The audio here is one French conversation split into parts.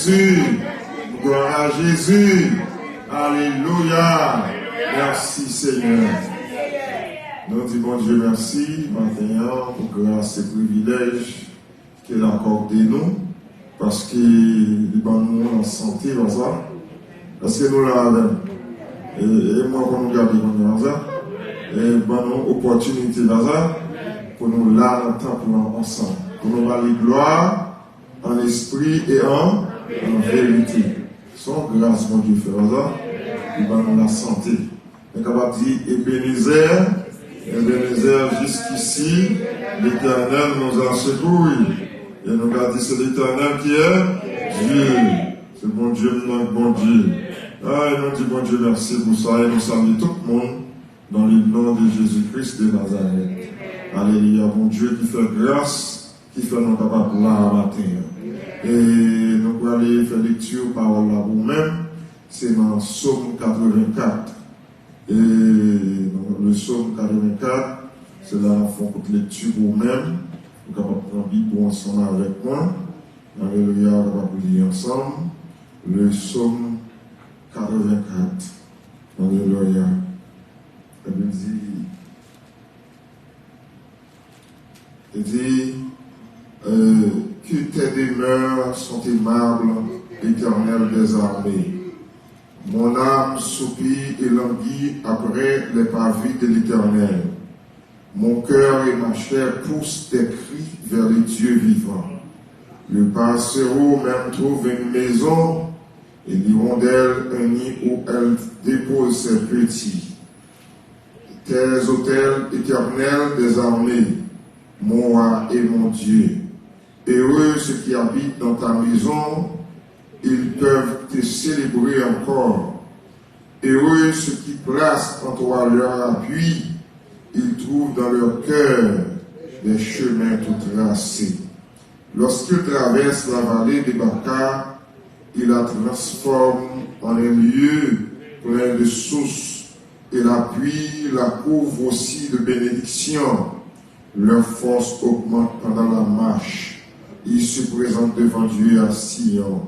Jésus. Gloire à Jésus. Alléluia. Merci Seigneur. Nous disons bon Dieu merci maintenant pour grâce et privilège qu'il a accordé nous parce qu'il nous en santé dans ça. Parce que nous l'avons. Et moi, pour nous garder dans ça, et bonne opportunité dans ça, pour nous là longtemps pour ensemble. Pour nous aller gloire en esprit et en vérité. Sans grâce, mon Dieu, frère, ça, il va nous la santé. On est capable de dire Ebenezer, jusqu'ici, l'Éternel nous a secourus. Et nous avons dit c'est l'Éternel qui est Dieu. C'est bon Dieu, notre bon Dieu. Ah, et nous disons bon Dieu, merci pour ça. Et nous saluons tout le monde dans le nom de Jésus-Christ de Nazareth. Alléluia, bon Dieu qui fait grâce, qui fait nous capables là matin. Et nous allons aller faire lecture parole là vous-même. C'est dans Psaume 84. Et dans le Psaume 84, c'est là qu'on fait toute lecture vous-même. Vous pouvez prendre la Bible ensemble avec moi. Alléluia, on va lire ensemble. Le Psaume 84. Alléluia. Il dit que tes demeures sont aimables, Éternel des armées. Mon âme soupire et languit après les parvis de l'Éternel. Mon cœur et ma chair poussent des cris vers les dieux vivants. Le passereau même trouve une maison et l'hirondelle un nid où elle dépose ses petits. Tes autels éternels des armées, mon roi et mon Dieu. Heureux ceux qui habitent dans ta maison, ils peuvent te célébrer encore. Heureux ceux qui placent en toi leur appui, ils trouvent dans leur cœur des chemins tout tracés. Lorsqu'ils traversent la vallée des Baca, ils la transforment en un lieu plein de sources et l'appui la couvre aussi de bénédictions. Leur force augmente pendant la marche. Ils se présentent devant Dieu à Sion.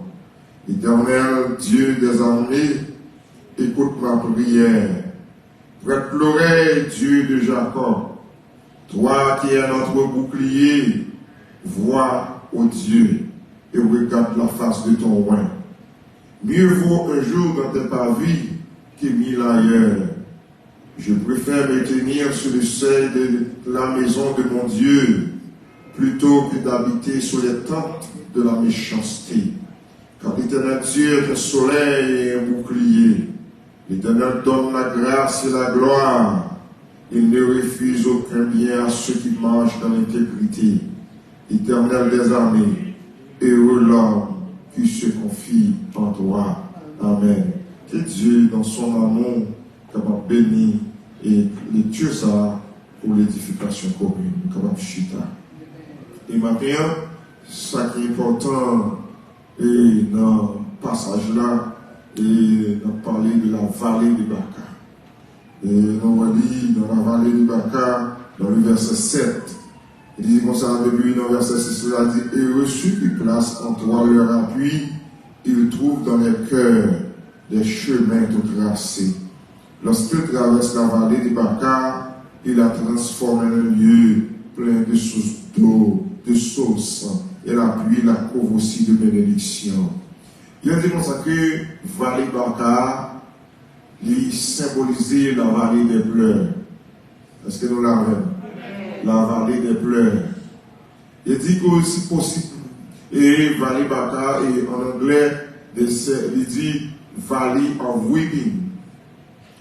Éternel Dieu des armées, écoute ma prière. Prête l'oreille, Dieu de Jacob. Toi qui es notre bouclier, vois, ô Dieu, et regarde la face de ton roi. Mieux vaut un jour dans tes parvis que 1000 ailleurs. Je préfère me tenir sur le seuil de la maison de mon Dieu, plutôt que d'habiter sous les tentes de la méchanceté. Car l'Éternel Dieu est un soleil et un bouclier. L'Éternel donne la grâce et la gloire. Il ne refuse aucun bien à ceux qui marchent dans l'intégrité. Éternel des armées, heureux l'homme qui se confie en toi. Amen. Que Dieu, dans son amour, capable bénir et les Dieu ça pour l'édification commune, capable chita. Et maintenant, ça qui est important, et dans le passage là, et on a parlé de la vallée de Baca. Et on va lire dans la vallée de Baca, dans le verset 7. Il dit comme ça, depuis dans le verset 6, il a dit, et reçu qui place en toi leur appui, ils trouvent dans les cœurs des chemins tout tracés. Lorsqu'il traverse la vallée de Baca, il a transformé un lieu plein de sources d'eau, de sources, et l'appui la couvre aussi de bénédictions. Il a dit comme ça que vallée Baca, il symbolisait la vallée des pleurs. Est-ce que nous l'avons? La vallée des pleurs. Il dit que si possible, et vallée Baca, et en anglais, il dit valley of weeping.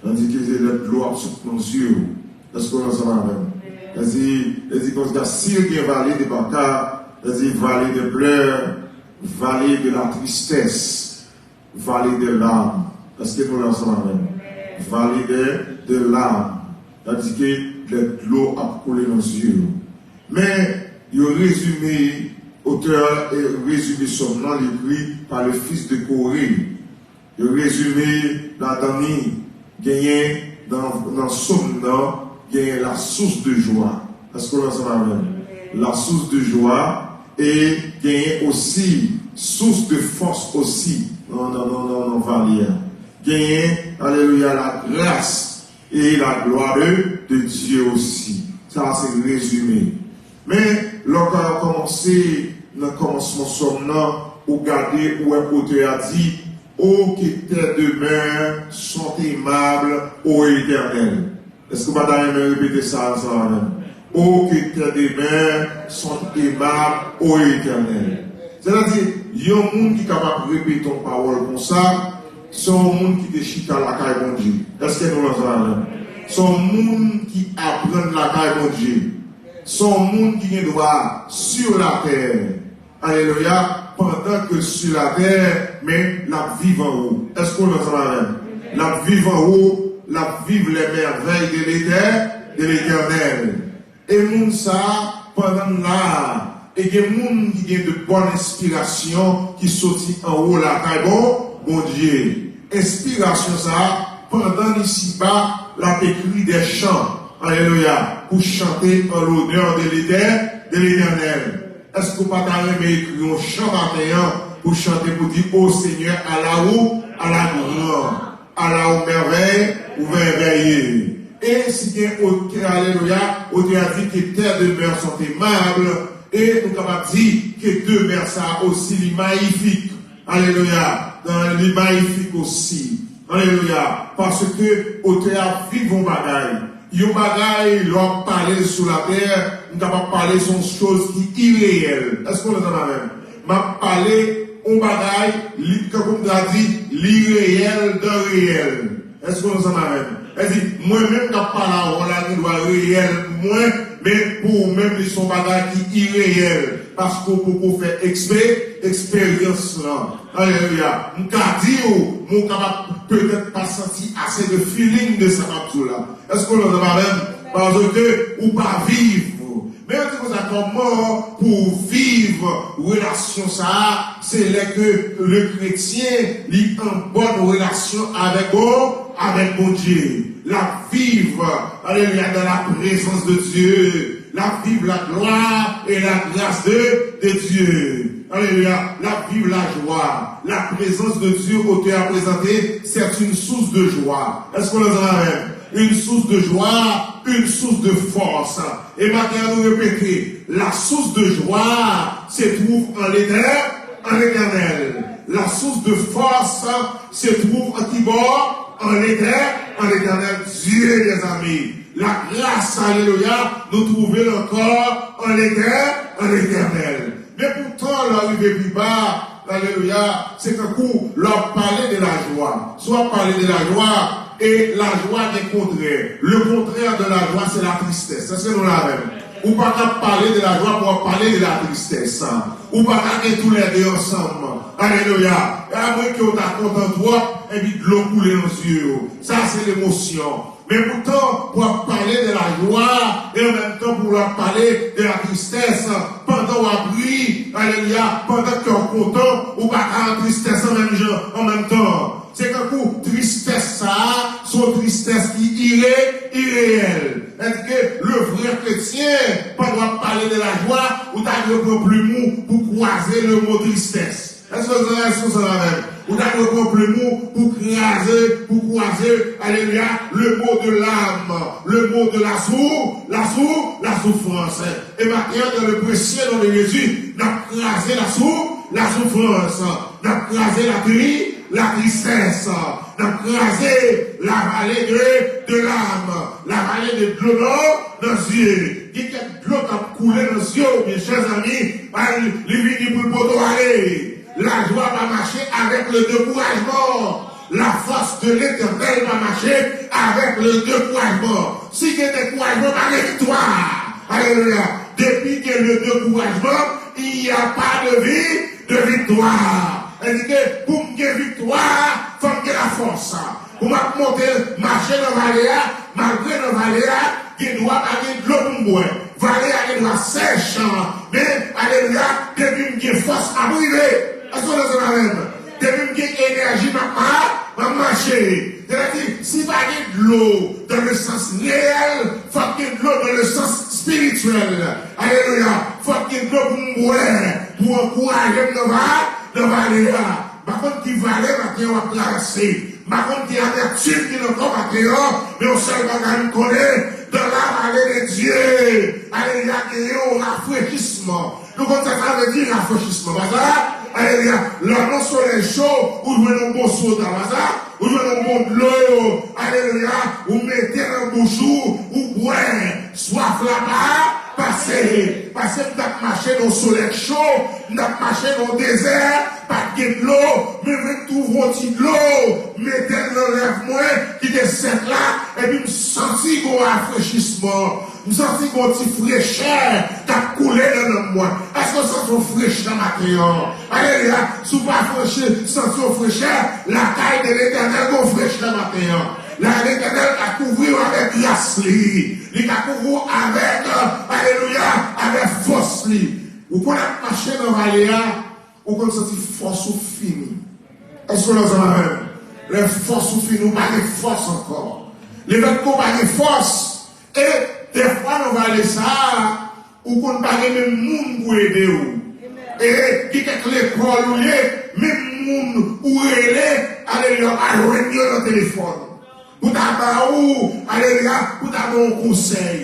On dit que c'est de l'eau absolue dans les yeux. Est-ce qu'on en a même? Il dit que si il y a une vallée de Baca, il dit vallée de pleurs, vallée de la tristesse, vallée de larmes. Est-ce que nous l'en sommes même? Vallée de larmes. Il dit que de l'eau a coulé dans les yeux. Mais il a résumé, auteur et résumé son nom écrit par le fils de Corée. Il a résumé la dernière. Gagner dans son nom, gagner la source de joie. Est-ce que l'on s'en a même? La source de joie et gagner aussi source de force aussi dans vallée. Gagner, alléluia, la grâce et la gloire de Dieu aussi. Ça, c'est le résumé. Mais, lorsqu'on a commencé, dans le commencement somnant, ou garder, où un auteur a dit, ô qui tes demeures sont aimables, ô Éternel. Est-ce que vous allez répéter ça ensemble? Ô que tes demeures sont aimables, ô Éternel. C'est-à-dire, il y a un monde qui est capable de répéter ton parole comme ça, c'est un monde qui déchite à la caille de Dieu. Est-ce que nous l'entendons? C'est un monde qui apprend la caille de Dieu. C'est un monde qui est droit sur la terre. Alléluia. Pendant que sur la terre, mais la vive en haut. Est-ce qu'on l'entend? La vive en haut, la vive les merveilles de l'Éternel. Et moun ça, pendant là, et il y a des gens qui ont de bonnes inspirations qui sortent en haut la caille, bon Dieu. Inspiration ça, pendant ici-bas, la écrit des chants, alléluia, pour chanter en l'honneur de l'Éternel. Est-ce que vous pouvez écrire un chant matin pour chanter, pour dire, ô Seigneur, à la haut, à la grande, à la haut merveille, ou merveilleux. Et si bien, alléluia, on a dit que tes demeures sont aimables, et nous avons dit que demeures ça aussi, les magnifiques. Alléluia. Dans les magnifiques aussi. Alléluia. Parce que, auteur vivant bagaille. Yon bagaille, l'on parler sur la terre, nous avons parlé sur une chose qui est irréelle. Est-ce qu'on entend la même? M'a parlé, on bagaille, comme on a dit, l'irréel de réel. Est-ce qu'on entend la même? Elle dit, moi-même, quand je parle, on a dit, réel, moins, mais pour même, ils sont bagailles qui irréel. Parce qu'on peut faire expérience là. Alléluia. M'ka dit, mon capable peut-être pas senti assez de feeling de ça là. Est-ce qu'on l'entend pas même? Parce que, ou pas vivre. Mais on dit comment pour vivre relation ça, c'est là que le chrétien lit en bonne relation avec mon Dieu. La vivre, alléluia, dans la présence de Dieu. La vivre la gloire et la grâce de Dieu. Alléluia. La vivre la joie. La présence de Dieu, auteur a présenté, c'est une source de joie. Est-ce qu'on le même? Une source de joie, une source de force. Et maintenant, nous répétons, la source de joie se trouve en l'Éternel. La source de force se trouve en qui bord? En l'Éternel. Dieu, les amis. La grâce, alléluia, nous trouvons encore en l'Éternel. Mais pourtant, l'arrivée plus bas, alléluia, c'est qu'un coup, leur parler de la joie. Soit parler de la joie, et la joie est contraire. Le contraire de la joie, c'est la tristesse. C'est ce que nous l'avons. Ou pas qu'à parler de la joie pour parler de la tristesse. Ou pas qu'à tous les deux ensemble. Alléluia. Et après qu'on t'a content toi, et puis de l'eau couler dans les yeux. Ça, c'est l'émotion. Mais pourtant, pour parler de la joie, et en même temps pour parler de la tristesse, pendant qu'on prie, alléluia, pendant qu'on est content, ou pas qu'à la tristesse en même temps. C'est qu'un coup, tristesse ça, son tristesse qui est irréelle. Est-ce que le vrai chrétien, pas doit parler de la joie, ou t'as le plus mou pour croiser le mot tristesse? Est-ce que vous avez ça la même? Ou t'as le plus mou pour croiser, alléluia, le mot de l'âme, le mot de la souffrance. Et maintenant, dans le précieux nom de Jésus, n'a crasé la souffrance, n'a crasé la tristesse, n'a crasé la vallée de l'âme, la vallée de l'eau dans les yeux. Qui est l'eau qui a coulé dans les yeux, mes chers amis, les vignes pour le poteau aller. La joie va marcher avec le découragement. La force de l'Éternel va marcher avec le découragement. Si il y a un découragement, il y a une victoire. Alléluia. Depuis qu'il y a le découragement, il n'y a pas de victoire. Elle dit que pour me gagner victoire, il faut me gagner la force. Pour monter, marcher dans la vallée, malgré dans la vallée, il doit aller de l'eau pour me boire. Vallée, elle doit sèche. Mais, alléluia, depuis que j'ai force à brûler. Est-ce qu'on est dans la même? Depuis que j'ai énergie, ma marcher. C'est-à-dire, si pas de l'eau dans le sens réel, il faut qu'il y ait de l'eau dans le sens spirituel. Alléluia. Il faut qu'il y ait de l'eau pour me boire, pour encourager le vallée, par contre, qui vallée, matin, on va traverser. Par contre, qui amertume qui n'est pas matin, mais on seul bagage connaît, dans la vallée de Dieu. Alléluia, il y a un rafraîchissement. Nous, comme ça veut dire rafraîchissement. Alléluia, l'annonce sur les chaud, vous jouez un bon saut dans la vous jouez un bon de l'eau. Alléluia, vous mettez un bouchou, vous boivez, soif là-bas. Passez, vous avez marché dans le soleil chaud, vous avez marché dans le désert, pas de l'eau, mais vous trouvez de l'eau, mettez le lèvre-moi, qui est sec là, et puis vous sentez un rafraîchissement, vous sentez un petit fraîcheur qui a coulé dans moi. Est-ce que vous sentez un fraîcheur matin? Alléluia, si vous ne sentez un fraîcheur, la taille de l'Éternel est un fraîcheur matin. L'Éternel a couvert avec grâce, il a couvert avec, alléluia, avec force. Vous pouvez marcher dans la vallée, vous pouvez sentir force ou fini. Est-ce que nous avons les forces ou fini, nous pas de force encore. Les vêtements pas de force. Et des fois, dans la vallée, ça, vous pouvez pas même monde pour aider vous. Et qui est l'école ou même monde pour aider, alléluia, à joindre le téléphone. Pour d'abord, alléluia, pour d'abord un conseil.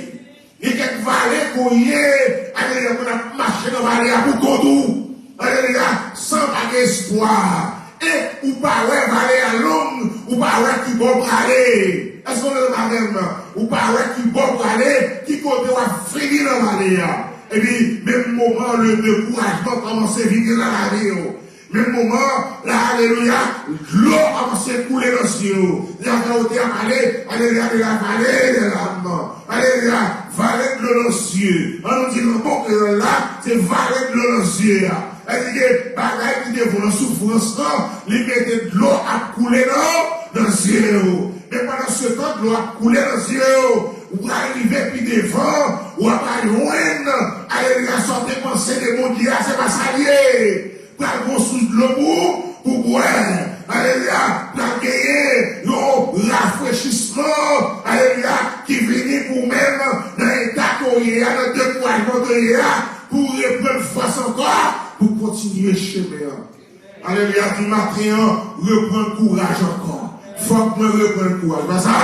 Et quelques vallées qu'on y est, alléluia, pour marcher dans la vallée pour Godou, alléluia, sans pas d'espoir. Et ou pas ouais vallée à l'homme, ou pas ouais qui bon aller. Est-ce qu'on est dans la même? Ou pas ouais qui bon aller, qui côté va finir dans la vallée. Et puis, même moment, le découragement commence à venir dans la vallée. Même moment, là, alléluia, l'eau a commencé à couler dans le ciel. La vallée a allé, alléluia, de la vallée de l'âme. Alléluia, vallée de l'eau dans le ciel. On nous dit, non, bon, que là, c'est vallée de l'eau dans le ciel. Elle dit que, bagaille qui devant la souffrance, les mettait de l'eau à couler dans le ciel. Et pendant ce temps, l'eau a coulé dans le ciel. Ou arriver puis devant, ou à pas loin, alléluia, sortir penser de mon Dieu, c'est pas salier. Pour aller sous l'eau pour boire, alléluia, pour gagner le rafraîchissement, alléluia, qui vient pour même dans l'état qu'on y a, dans le découragement qu'on y a, pour reprendre force encore, pour continuer chemin. Alléluia, du matin, reprendre courage encore. Faut que je reprenne courage. Pas ça?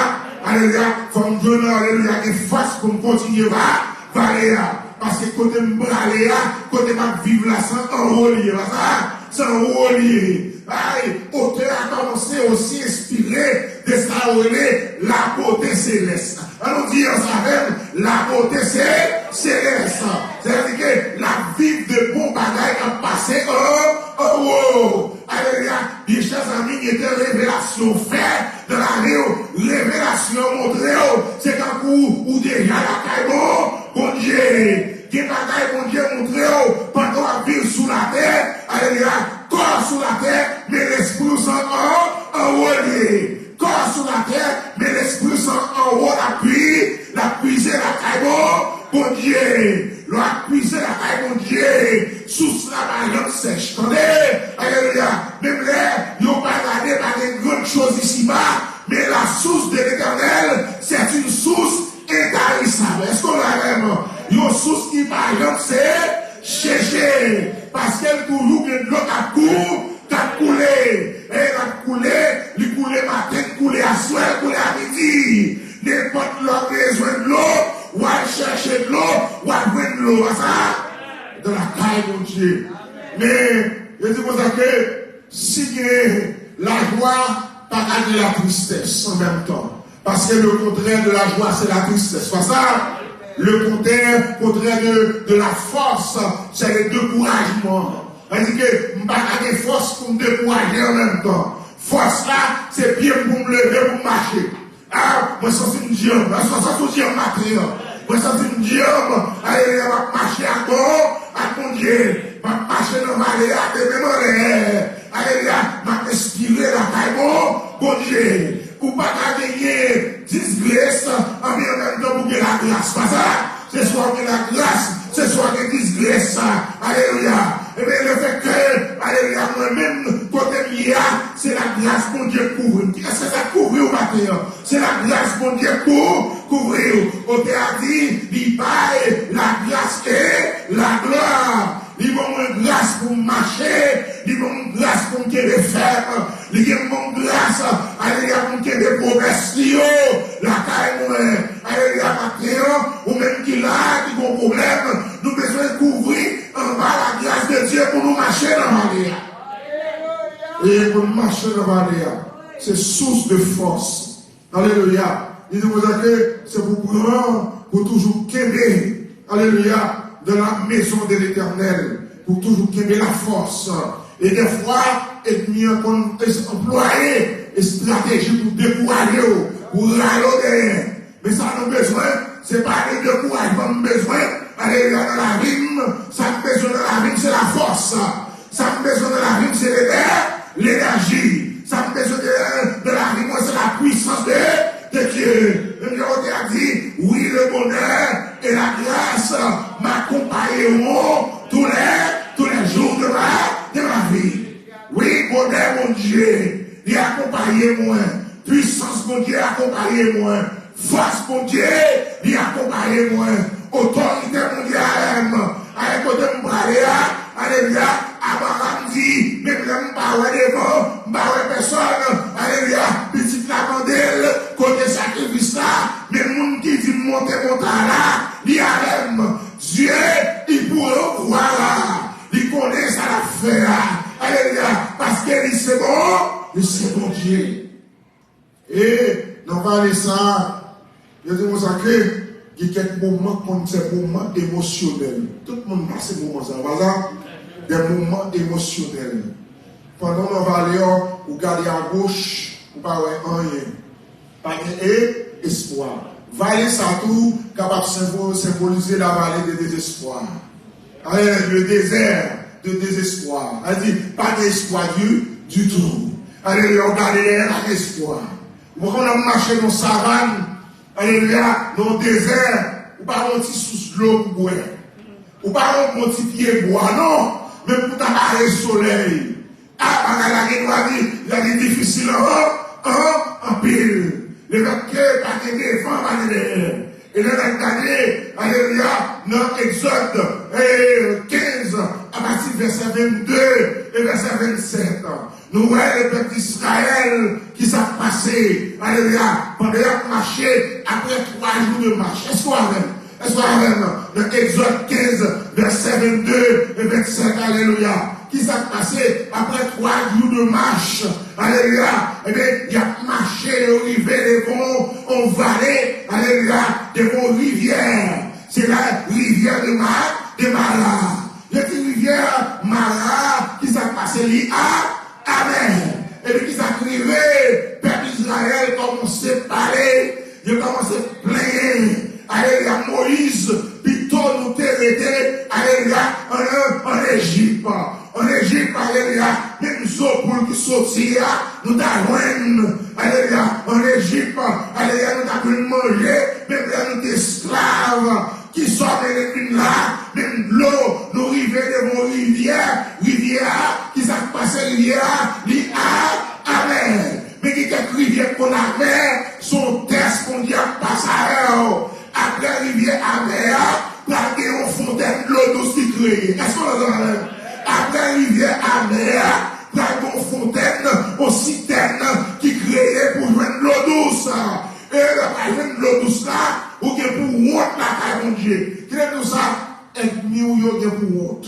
Alléluia, faut que je donne, alléluia, des forces pour continuer à aller. Parce que côté m'braler, côté m'a vivre là sans enrôler, sans enrôler. Aïe, auteur a commencé aussi à inspirer de ça la beauté céleste. Alors dire ça même, la beauté céleste. C'est-à-dire que la vie de bon bagaille a passé en haut. Alléluia, bien chers amis, il y a des révélations faites dans la vie, révélation montrée, c'est qu'un coup où déjà la caille bon Dieu, qui bagaille bon Dieu montré pendant la vie sous la terre, alléluia, corps sous la terre, mais l'esprit sont en haut. Corps sous la terre, mais l'esprit sont en haut, la puiser la caille bon Dieu. L'a puiser la caille bon Dieu, sous la bagnole sèche. Attendez, alléluia, même là, ils n'ont pas regardé par des grandes choses ici-bas, mais la source de l'Éternel, c'est une source intarissable. Est-ce qu'on l'a vraiment? Une source qui, par exemple, c'est chercher. Parce qu'elle toujours de l'eau qui a coulé. Et elle a coulé, il coulé matin, coulé à soir, coulé à midi. N'importe l'eau besoin de l'eau, ou à chercher de l'eau, ou à jouer de l'eau. Ça, dans la caille, mon Dieu. Mais, je dis pour ça que, si la joie, pas de la tristesse en même temps. Parce que le contraire de la joie, c'est la tristesse. Pas ça? Le contraire de la force, c'est le découragement. C'est-à-dire que je n'ai pas de force pour me décourager en même temps. Force là, c'est bien pour me lever, pour marcher. Ah, moi, je sens une jambe. Je sens une jambe matin. Moi, je sens une jambe. Allez, je vais marcher à mon Dieu. Je vais marcher dans ma vallée, à tes mémoires. Allez, je vais respirer la caille, bon Dieu. Pour ne pas gagner disgrâce, en même temps pour que la grâce. Pas ça? C'est soit que la grâce, c'est soit que disgrâce. Alléluia. Et bien le fait que, alléluia, moi-même, côté lié, c'est la grâce pour Dieu couvrir. Qu'est-ce que ça couvrir au matin? C'est la grâce pour Dieu couvrir. On t'a dit, il paye la grâce et la gloire. Ils vont une grâce pour marcher, ils vont une grâce problèmes, il y a mon grâce, alléluia, pour qu'il y ait des progrès, la caille, alléluia, matin, ou même qui là, qui ont problème, nous besoin de couvrir en bas la grâce de Dieu pour nous marcher dans la vallée. Et pour marcher dans la vallée, c'est source de force. Alléluia. Il nous a que c'est pour prendre, pour toujours qu'aimer, alléluia, de la maison de l'Éternel, pour toujours qu'aimer la force. Et des fois, ennemi employé une stratégie pour décourager, pour râler. Mais ça nous besoin, c'est pas le découragement, nous besoin, alléluia, dans la rime, ça nous besoin dans la rime, c'est la force. Ça nous besoin dans la rime, c'est l'énergie. Ça nous besoin de la rime, c'est la puissance de Dieu. Le Dieu a dit, oui, le bonheur et la grâce m'accompagneront tous les jours de ma vie. Oui, bonheur, mon Dieu, il accompagne moi. Puissance, mon Dieu, accompagne moi. Force, mon Dieu, il accompagne moi. Autorité, mon Dieu, avec côté mon alléluia, Abraham dit, même là, je ne devant, je personne, alléluia, petite lavandelle, côté sacrifice là, mais le monde qui dit monter là, il a même, Dieu, il pourrait voir là, il connaît ça l'affaire, alléluia, parce que c'est bon Dieu. Et, dans parler ça, je dis, vous savez, il y a quelques moments comme ces moments émotionnels. Tout le monde passe ces moments, ça va, des moments émotionnels. Pendant qu'on va aller, vous regardez à gauche, vous ne pouvez pas rien. Pas d'espoir. Vallée, ça tout, capable de symboliser la vallée de désespoir. Le désert de désespoir. Elle dit, pas d'espoir du tout. Allez, regardez l'espoir. Vous quand on marche dans la savane, alléluia, dans le désert, ou pas un petit sous l'eau pour boire. Ou pas un petit pied bois, non. Même pour t'amarrer le soleil. Ah, il a dit difficile en pile. Le vainqueur va te défendre, et le regardez, alléluia, dans Exode 15, à partir du verset 22 et verset 27. Nous voyons le peuple d'Israël qui s'est passé, alléluia, pendant qu'il marché après 3 jours de marche. Est-ce qu'on même dans Exode 15, verset 22 et 27, alléluia. Qui s'est passé après 3 jours de marche. Alléluia. Eh bien, il a marché au rivière devant, en vallée, alléluia, devant rivière. C'est la rivière de Mara. Il y a une rivière Mara qui s'est passé là. Amen. Et puis qui s'est arrivé, peuple d'Israël commençait à parler, il a commencé à plaindre. Alléluia, Moïse, plutôt nous t'aider, alléluia, en Égypte. En Égypte, alléluia, même Zopul qui sortit, nous t'avons, alléluia, en Égypte, alléluia, nous t'avons mangé, même là, nous esclaves, qui sortent de l'une là, même l'eau, nous arrivons devant rivière, qui s'est passé rivière, amen. Mais qui est rivière qu'on avait, son test qu'on dit à passer, après rivière amer, pour qu'il y ait une fontaine de l'eau douce qui crée. Est-ce qu'on l'entend? Après rivière amère, il y a une fontaine, une citerne qui créait pour jouer de l'eau douce. Et la jouer de l'eau douce là, ou bien pour honte la caille de Dieu. Qui est tout ça? Ennemi ou yo gen pour honte.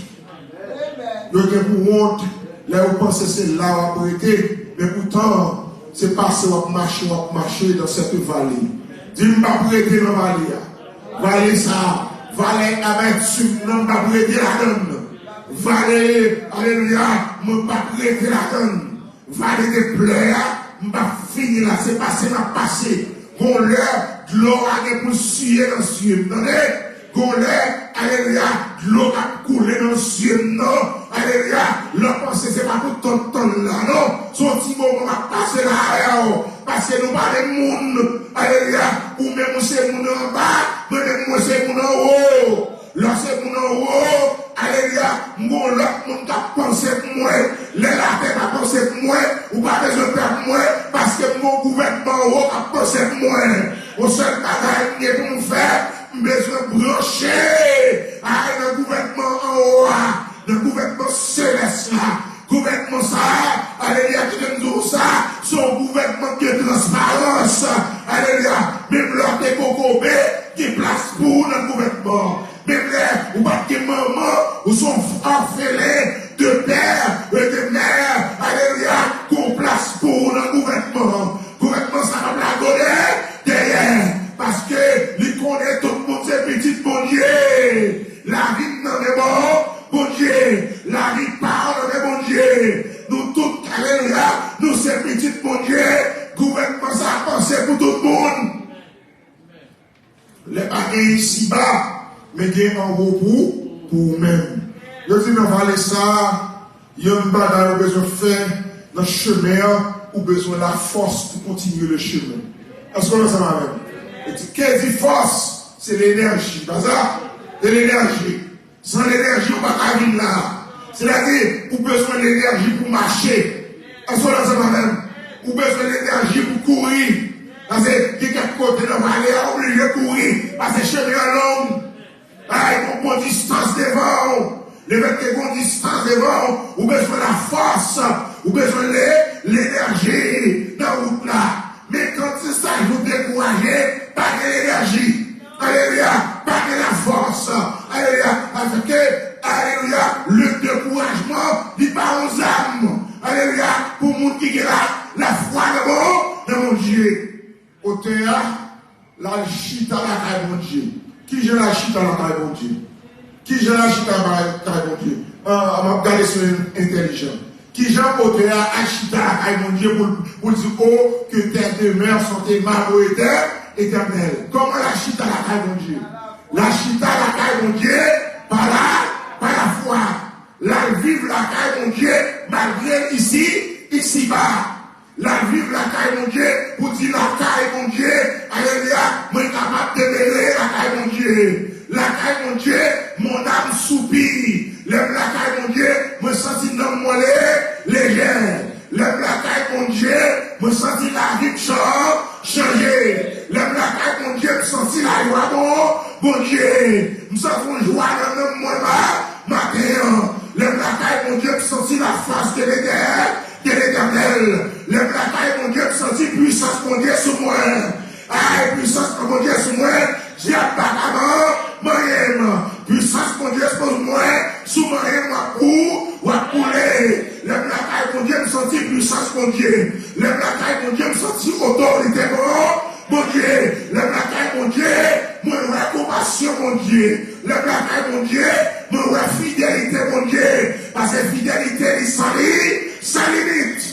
Yo gen pour honte. Là vous pensez c'est là où vous prêter, mais pourtant, c'est passé ou marcher dans cette vallée. Dis-moi pas prêter dans la vallée. Vallée ça, vallée avec subnom, pas prêter la donne. Vallée, alléluia, je ne vais pas prêter la donne. Vallée de pleurs, je ne vais pas finir là, c'est passé, m'a passé. Qu'on l'air, de l'eau a pour suer dans le ciel. Attendez? Qu'on l'air, alléluia, de l'eau a coulé dans le ciel, non? Alléluia, l'eau pensée, c'est pas pour ton là, non? Son petit moment va passer là, parce que nous parlons de monde, alléluia, ou même c'est monde en bas, mais même c'est monde en haut. Lorsque mon en haut, alléluia, mon l'autre monde qui pense pour moi, les latés qui pensent pour moi, ou pas besoin de faire pour moi, parce que mon gouvernement en haut qui pense pour moi. Au seul bagage qui est pour me faire, besoin de brancher à un gouvernement en haut, le gouvernement céleste là, gouvernement ça, alléluia, qui gouvernement qui est transparence, alléluia, même l'ordre des cocobés, qui est place pour le gouvernement. Même là, ou pas que maman, ou sont orphelins de père et de mère, alléluia, qu'on place pour le gouvernement. Gouvernement, ça va la donner derrière, parce que lui connaît tout le monde, c'est petit bon Dieu. La vie non est bon Dieu. La vie parle de bon Dieu. Nous tous, alléluia, nous c'est petit bon Dieu. Gouvernement, ça a pensé pour tout le monde. Les bagages ici-bas, mais il y a en haut pour vous-même. Je dis, nous allons ça, il y a une bagarre besoin de faire dans le chemin ou besoin de la force pour continuer le chemin. Est-ce qu'on ça va même? Qu'est-ce que force? C'est l'énergie. Pas ça? C'est l'énergie. Sans l'énergie, on ne va pas venir là. C'est-à-dire, vous avez besoin de l'énergie pour marcher. Est-ce qu'on ça va même? Vous avez besoin de l'énergie pour courir. Parce que quelqu'un côté de la vallée a obligé de courir. Parce que chemin est long. Ah, il y a une bonne distance devant. Les mecs qui ont une distance devant, vous avez besoin de la force, vous avez besoin de l'énergie dans la route là. Mais quand c'est ça, vous découragez, pas de l'énergie. Alléluia, pas de la force. Alléluia, parce que, alléluia, le découragement, il part aux âmes. Alléluia, pour le monde qui est là, la foi de mon Dieu. Au théâtre, la chita la caille mon Dieu. Qui j'ai la chita la caille mon Dieu? Qui j'ai la chita la caille mon Dieu? On va regarder sur l'intelligent. Qui j'ai au théâtre la chita la caille mon Dieu pour dire, oh, que tes demeures sont tes maraux éternels. Comment la chita la caille mon Dieu? La chita la caille mon Dieu par la foi. La vivre la caille mon Dieu malgré ici-bas. La vivre la caille mon Dieu, pour dire la caille mon Dieu, alléluia, moi capable de mêler la caille mon Dieu. La caille mon Dieu, mon âme soupire. Lève la caille mon Dieu, me sentis dans mon légère. Lève la caille mon Dieu, me sentis la vie changer. Lève la caille mon Dieu, me sentis la joie bon Dieu. Me sentis une joie dans mon matin. Lève la caille mon Dieu, me sentis la face de l'Éternel. Lève la caille mon Dieu, me sentis puissance mon Dieu sur moi. Aïe, puissance mon Dieu sur moi. J'ai apparemment moyen. Puissance mon Dieu sur moi. Sous moyen, moi couler. Lève la caille mon Dieu, me sentis puissance mon Dieu. Lève la caille mon Dieu, me sentis autorité mon Dieu. Lève la caille mon Dieu, moi compassion mon Dieu. Lève la caille mon Dieu, moi fidélité mon Dieu. Parce que fidélité, sans limite.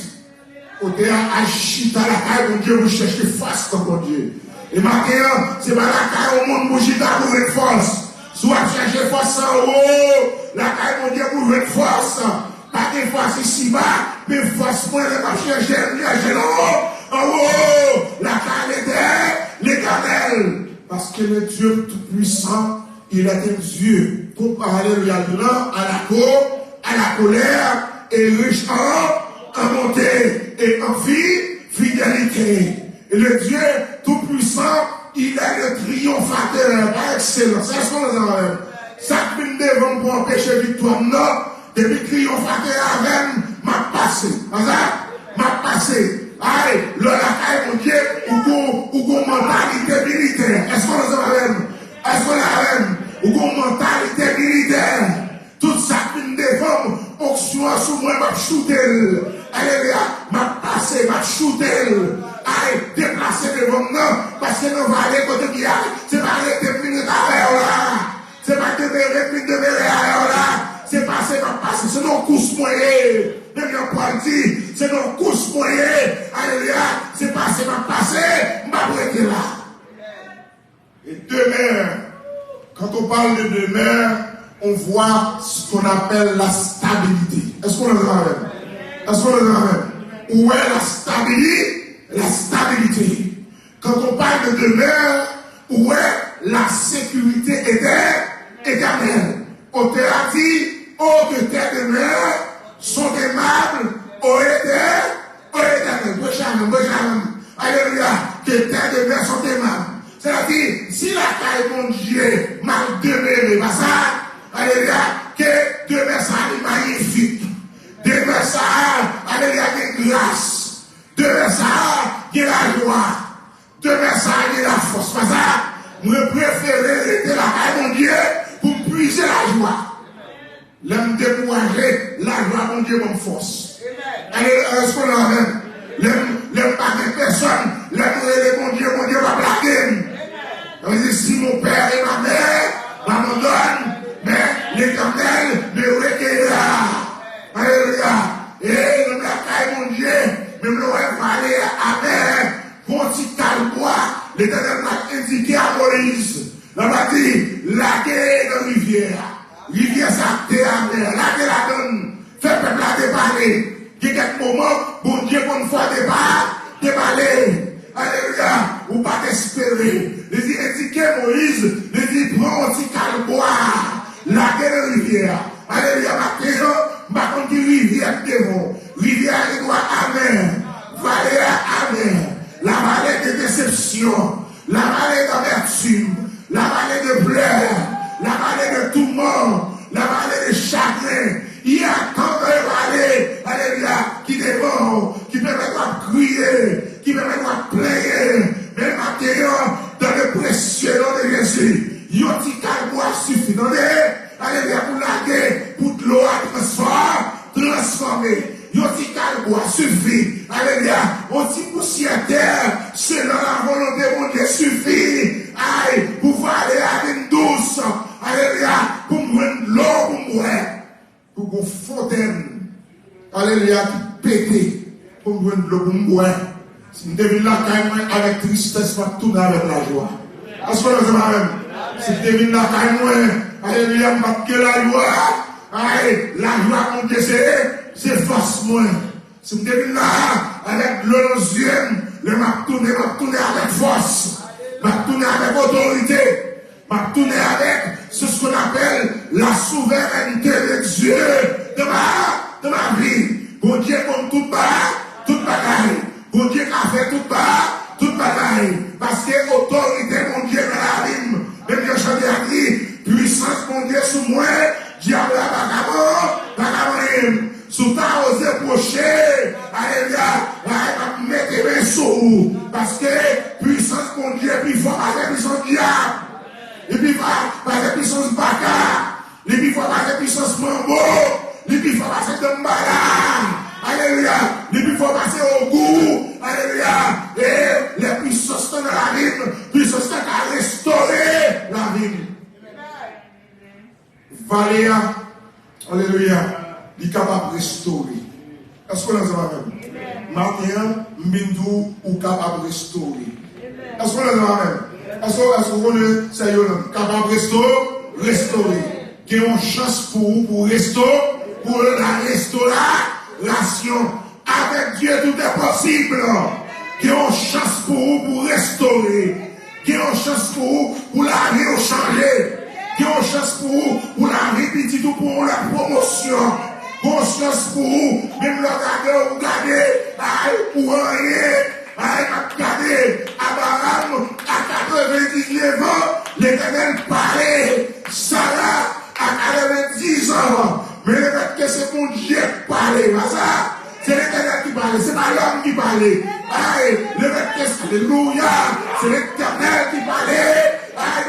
Au théâtre, agita la caille mon Dieu, vous cherchez face comme mon Dieu. Et maintenant, c'est pas la caille au monde pour chita pour une force. Soit chercher force en haut, la caille mon Dieu pour une force. Pas de force ici-bas, mais force pour les chercher en haut. La caille est l'Éternel. Parce que le Dieu Tout-Puissant, il est un Dieu comparé à la colère et riche en bonté et en fidélité. Et le Dieu Tout-Puissant, il est le triomphateur par excellence. C'est ce qu'on a. Ça vient devant pour empêcher victoire. Non, depuis triomphateur avec m'a passé. M'a passé. Aïe, le la caille mon Dieu, ou mentalité militaire. Est-ce qu'on a même? Est-ce qu'on a même? Ou mentalité militaire. Tout ça vient devant, onction sous moi, m'a shooté. Alléluia, m'a passé, m'a shooté. Aïe, déplacé devant nous, parce que nous va aller côté qui a, c'est pas arrêter de venir là. C'est pas de là. C'est passé, m'a passé, c'est nos courses moyennes. Même le point dit, c'est nos courses moyennes. Alléluia, c'est passé, m'a passé, m'a prêté là. Et demeure, quand on parle de demeure, on voit ce qu'on appelle la stabilité. Est-ce qu'on le voit même? Est-ce qu'on le voit même? Où est la stabilité? La stabilité. Quand on parle de demeure, où est la sécurité éternelle? On te a dit, oh que tes demeures sont aimables au éternel. Alléluia, que tes demeures sont aimables. C'est-à-dire, si la caille mon Dieu mal demeuré, pas ça, alléluia, que demeure ça est magnifique. Demeure ça, alléluia, de grâce. Demeure ça, qui est la joie. Demain, ça a la force. Pas ça. Je préfère rester là, mon Dieu, pour puiser la joie. L'aime décourager, la joie, mon Dieu, mon force. Allez, est-ce qu'on a même? L'aime pas de personne, l'aime, mon Dieu, va blaguer. On dit, si mon père et ma mère m'abandonnent, mais l'Éternel me recueillera. Alléluia. Et le blague, mon Dieu, même l'aurait parlé à mère, petit calbois, l'Éternel m'a indiqué à Moïse. Il m'a dit, laguez dans la rivière. Rivière, ça t'est amère. Laguez la donne. Fais peuple à déballer. Il y a quelques moments, bon Dieu, pour une fois déballer. Alléluia. Ou pas t'espérer. Il dit, indiquez Moïse. Il dit, prends un petit calbois. Laguez dans la rivière. Alléluia. Ma rivière devant. Rivière, il doit amère. Vallée amère. La vallée de déception, la vallée d'amertume, la vallée de pleurs, la vallée de tourment, la vallée de chagrin. Il y a tant de vallées, alléluia, qui dévorent, qui permettent de crier, qui permettent de plaire. Mais maintenant, dans le précieux nom de Jésus, il y a un petit calbois suffit. Alléluia, pour laguer, pour de l'eau à transformer. Yoti calbois suffit. Alléluia. On dit poussière terre. Selon la volonté de mon Dieu suffit. Aïe. Pour aller à une douce. Alléluia. Pour prendre l'eau pour moi. Pour qu'on fontaine. Alléluia. Qui pété. Pour prendre l'eau pour moi. Si je devine la caille avec tristesse, je vais tourner avec la joie. Est-ce que vous avez même? Si je devine la caille, alléluia, je vais la joie. Aïe. La joie, mon Dieu, c'est force moins. Si je devine là, avec l'eau dans les yeux, je vais tourner avec force. Je vais tourner avec autorité. Je vais tourner avec ce qu'on appelle la souveraineté de Dieu de ma vie. Bon Dieu, comme toute bagaille. Bon Dieu qui a fait toute bagaille. Parce que autorité, mon Dieu, dans la rime. Même Dieu chanté a dit, puissance, mon Dieu, sous moi, diable à vagabond. Sous ta osé procher, alléluia, mettre les mains sur vous. Parce que puissance, mon Dieu, plus fort par la puissance diable. Et puis par la puissance baka. Et puis par la puissance mambo. Et puis par la dambala. Alléluia. Et puis faut passer au goût. Alléluia. Et les puissances dans la rime, puissance qui a restauré la rime. Valéa. Alléluia. Il est capable de restaurer. Est-ce que vous avez même? Matin, Mbindou, ou capable de restaurer. Est-ce que vous avez même? Est-ce que vous connaissez ça? Capable de restaurer. Il y a une chance pour restaurer, pour la restauration. Avec Dieu, tout est possible. Il y a une chance pour restaurer. Il y a une chance pour la vie changer. Il y a une chance pour la vie, pour la promotion. Conscience pour vous, même le regarder, vous regardez, pour rien, regardez, Abraham, à 99 ans, l'Éternel parlait, Sarah, à 90 ans, mais le fait que c'est mon Dieu qui parlait, ça, c'est l'Éternel qui parlait, c'est pas l'homme qui parlait, le fait que c'est alléluia, c'est l'Éternel qui parlait,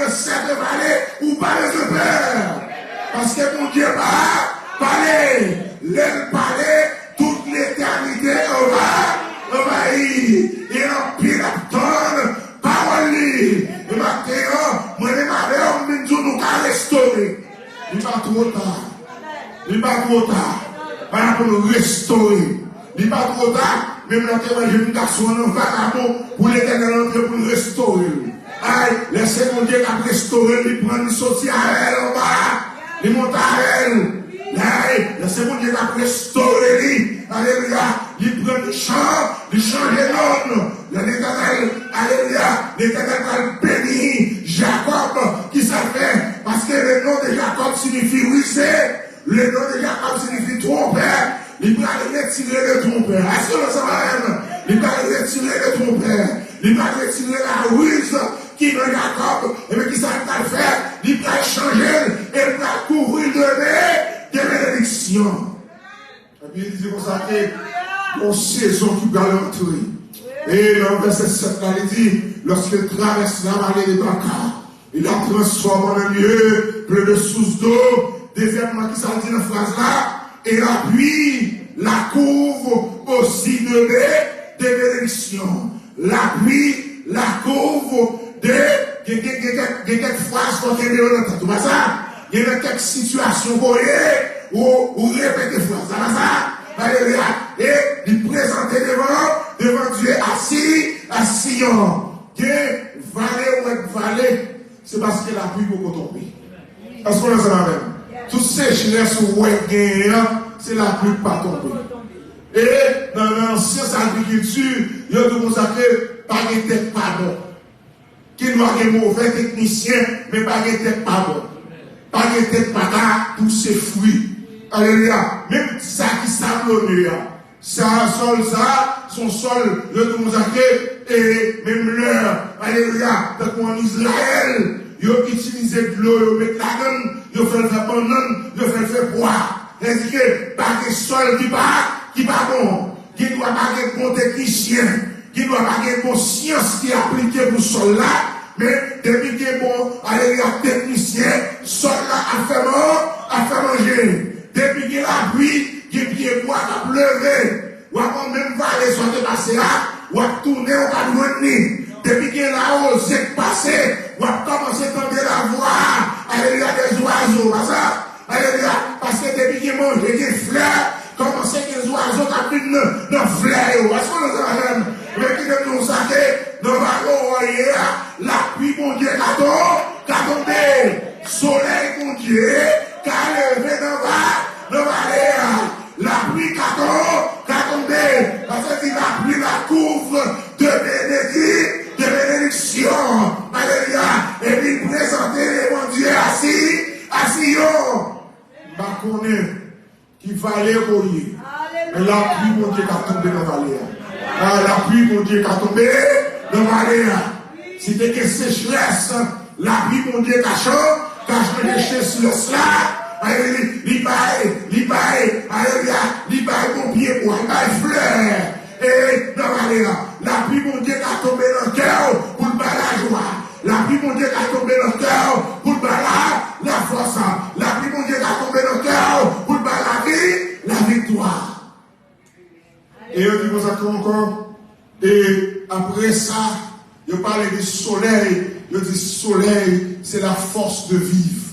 de cette vallée, ou parler de peur, parce que mon Dieu parlait, l'aile parlait, toute l'éternité envahie, et en pile attendre, parole, et maintenant, moi-même, avec nous avons restauré. Il n'est pas trop tard. Il n'est pas trop tard. Pour nous restaurer. Il n'est pas trop tard. Même dans le jeune garçon, un vagabond, pour l'éternel, pour nous restaurer. Aïe, laissez mon Dieu la restaurer, il prend une sortie à elle en bas, il monte à elle. Laissez mon Dieu la restaurer, alléluia, il prend le champ, il change les noms. L'éternel, alléluia, l'éternel va bénir Jacob, qui s'appelle, parce que le nom de Jacob signifie ruisser, le nom de Jacob signifie trompeur. Il va retirer le trompeur. Est-ce que vous savez? Il va retirer le trompeur. Il va retirer la ruse qui est dans Jacob, et bien qui s'arrête à le faire. Il va changer et il va couvrir de bénédictions. Et puis il dit comme ça, une saison qui va l'entrer. Et dans le verset 7, il dit, lorsqu'il traverse la vallée des Baca, il la transforme en un lieu plein de sources d'eau. Deuxièmement, qui s'en dit dans la phrase là, et la pluie la couvre aussi de bénédictions. La pluie la couvre de quelques phrases qu'on a dans tout ça. Il y a quelques situations où répéter phrases. Ça va ça? Alléluia. Et il présentait devant Dieu assis Sion. Dieu, vallée ou être vallée, c'est parce que la pluie peut tomber. Est-ce qu'on a ça même? Toute sécheresse ou c'est la pluie qui pas tomber. Et dans l'ancienne agriculture, il y a tout ça que pas de tête pas bon. Qui doit être mauvais technicien, mais pas de tête pas bon. Pas de tête pas là pour ses fruits. Alléluia. Même ça qui sablonneux, ça, son sol, il y a tout ça que, et même l'heure, alléluia, donc en Israël, ils ont utilisé de l'eau, ils mettent la donne, ils ont fait le faire banane, ils ont fait le faire boire. C'est-à-dire que pas de sol qui pas bon, qui doit pas être bon technicien, qui doit pas être bon science qui est appliquée pour sol là, mais depuis qu'il est bon, alléluia, technicien, sol là a fait manger. Depuis qu'il a pluie, qu'il est pied bois, a pleuvé, ou a même vallée soit dépassé là, ou a tourné, ou a douané. Depuis qu'il a osé passer, ou a commencé à tenter la voix, alléluia, des oiseaux, pas ça? Alléluia, parce que depuis qu'il mange des fleurs, commencez que les oiseaux qui pris dans fleurs, parce qu'on nous a même, mais qui nous ça que, dans la pluie, mon Dieu, qu'a tombé, soleil, mon Dieu, qu'a levé dans la pluie, qu'a tombé, parce que la pluie la couvre de bénédiction, alléluia, et puis présenter mon Dieu assis, ma connaît, qui valait rouiller. Mais la pluie, mon Dieu, qui a tombé dans la vallée. La pluie, mon Dieu, qui a tombé dans la vallée. Si t'es que sécheresse, la pluie, mon Dieu, qui a changé de sécheresse là, il baille mon pied pour il baille fleur. Et dans la vallée, la pluie, mon Dieu, qui a tombé dans le cœur pour le la joie. La pluie, mon Dieu, qui a tombé dans le cœur pour le la force. La pluie, mon Dieu, qui a tombé dans le cœur pour le la vie, la victoire. Et on dit ça encore. Et après ça, je parlais du soleil. Je dis soleil, c'est la force de vivre.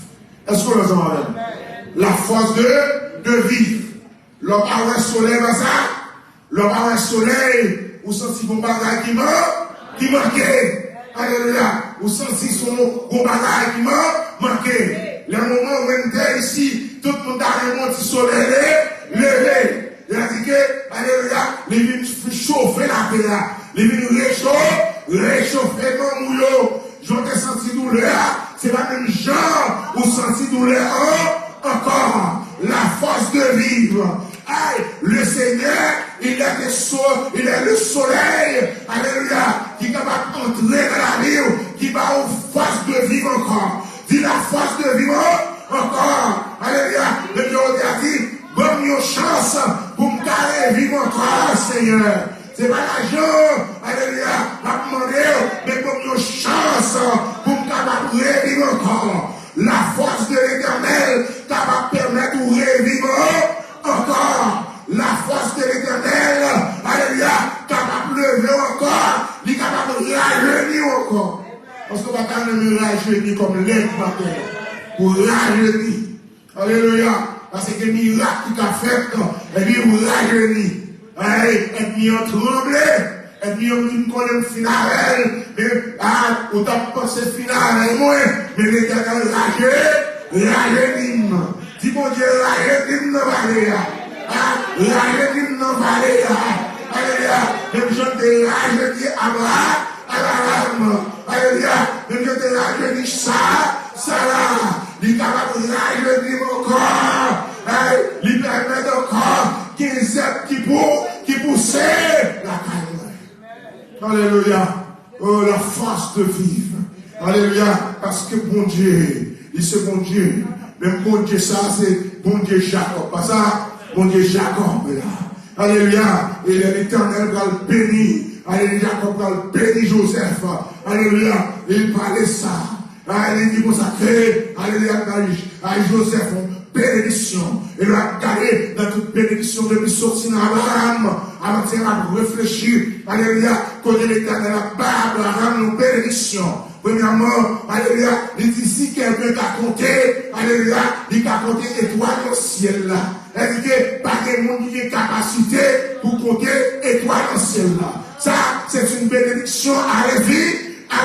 Est-ce qu'on le sait même? La force de vivre. L'homme a un soleil, ça. L'homme a un soleil, vous sentez mon bagage qui manquait. Alléluia. Vous sentez son bon bagage qui manquait. Le moment où on était ici, tout le monde a un petit soleil levé. Il a dit que, alléluia, les vignes chauffer la paix là. Les vignes réchauffer mon moulot. J'en ai senti douleur. C'est la même genre où senti douleur encore. La force de vivre. Aïe, le Seigneur, il est le soleil, alléluia, qui est capable d'entrer dans la vie, qui va aux forces de vivre encore. Dis la force de vivre encore. Alléluia. Le Dieu a dit, donne une chance pour me carrer vivre encore, Seigneur. C'est pas l'argent, alléluia, à demander, mais donne une chance pour me carrer vivre encore. La force de l'Éternel, ça va permettre de revivre encore. La force de l'Éternel, alléluia, capable de lever encore, il est capable de rajeunir encore. Parce qu'on va quand même rajeunir comme l'air matin. Pour rajeunir. Alléluia. Parce que le miracle qui a fait, et bien vous rajeunir. Et bien tremblé. Et bien on connaît le final. On t'a pensé final, mais l'Éternel rajeunit. Si mon Dieu rajeunit dans la vallée. Rajeunit dans la vallée. Alléluia. Même je te rajeunit Abraham. Alléluia. Même je te rajeunit Sarah. Il est capable de rajeunir mon corps. Il permet encore qu'ils aient qui poussaient la carrière. Alléluia. Oh, la force de vivre. Alléluia. Parce que bon Dieu, il c'est bon Dieu. Même bon Dieu, ça, c'est bon Dieu Jacob. Pas ça? Bon Dieu Jacob, là. Alléluia. Et l'Éternel va le bénir. Alléluia. Jacob va le bénir Joseph. Alléluia. Il parlait ça. Il dit consacré. Alléluia. À Joseph, bénédiction. Et lui a gardé dans toute bénédiction depuis sortir dans Abraham. Avant de réfléchir. Alléluia. Côté l'Éternel a Abraham une bénédiction. Premièrement, alléluia, il dit si quelqu'un t'a compté, alléluia, il t'a compté étoile au ciel là. Elle dit que pas de monde qui a capacité pour compter étoile au ciel là. Ça, c'est une bénédiction à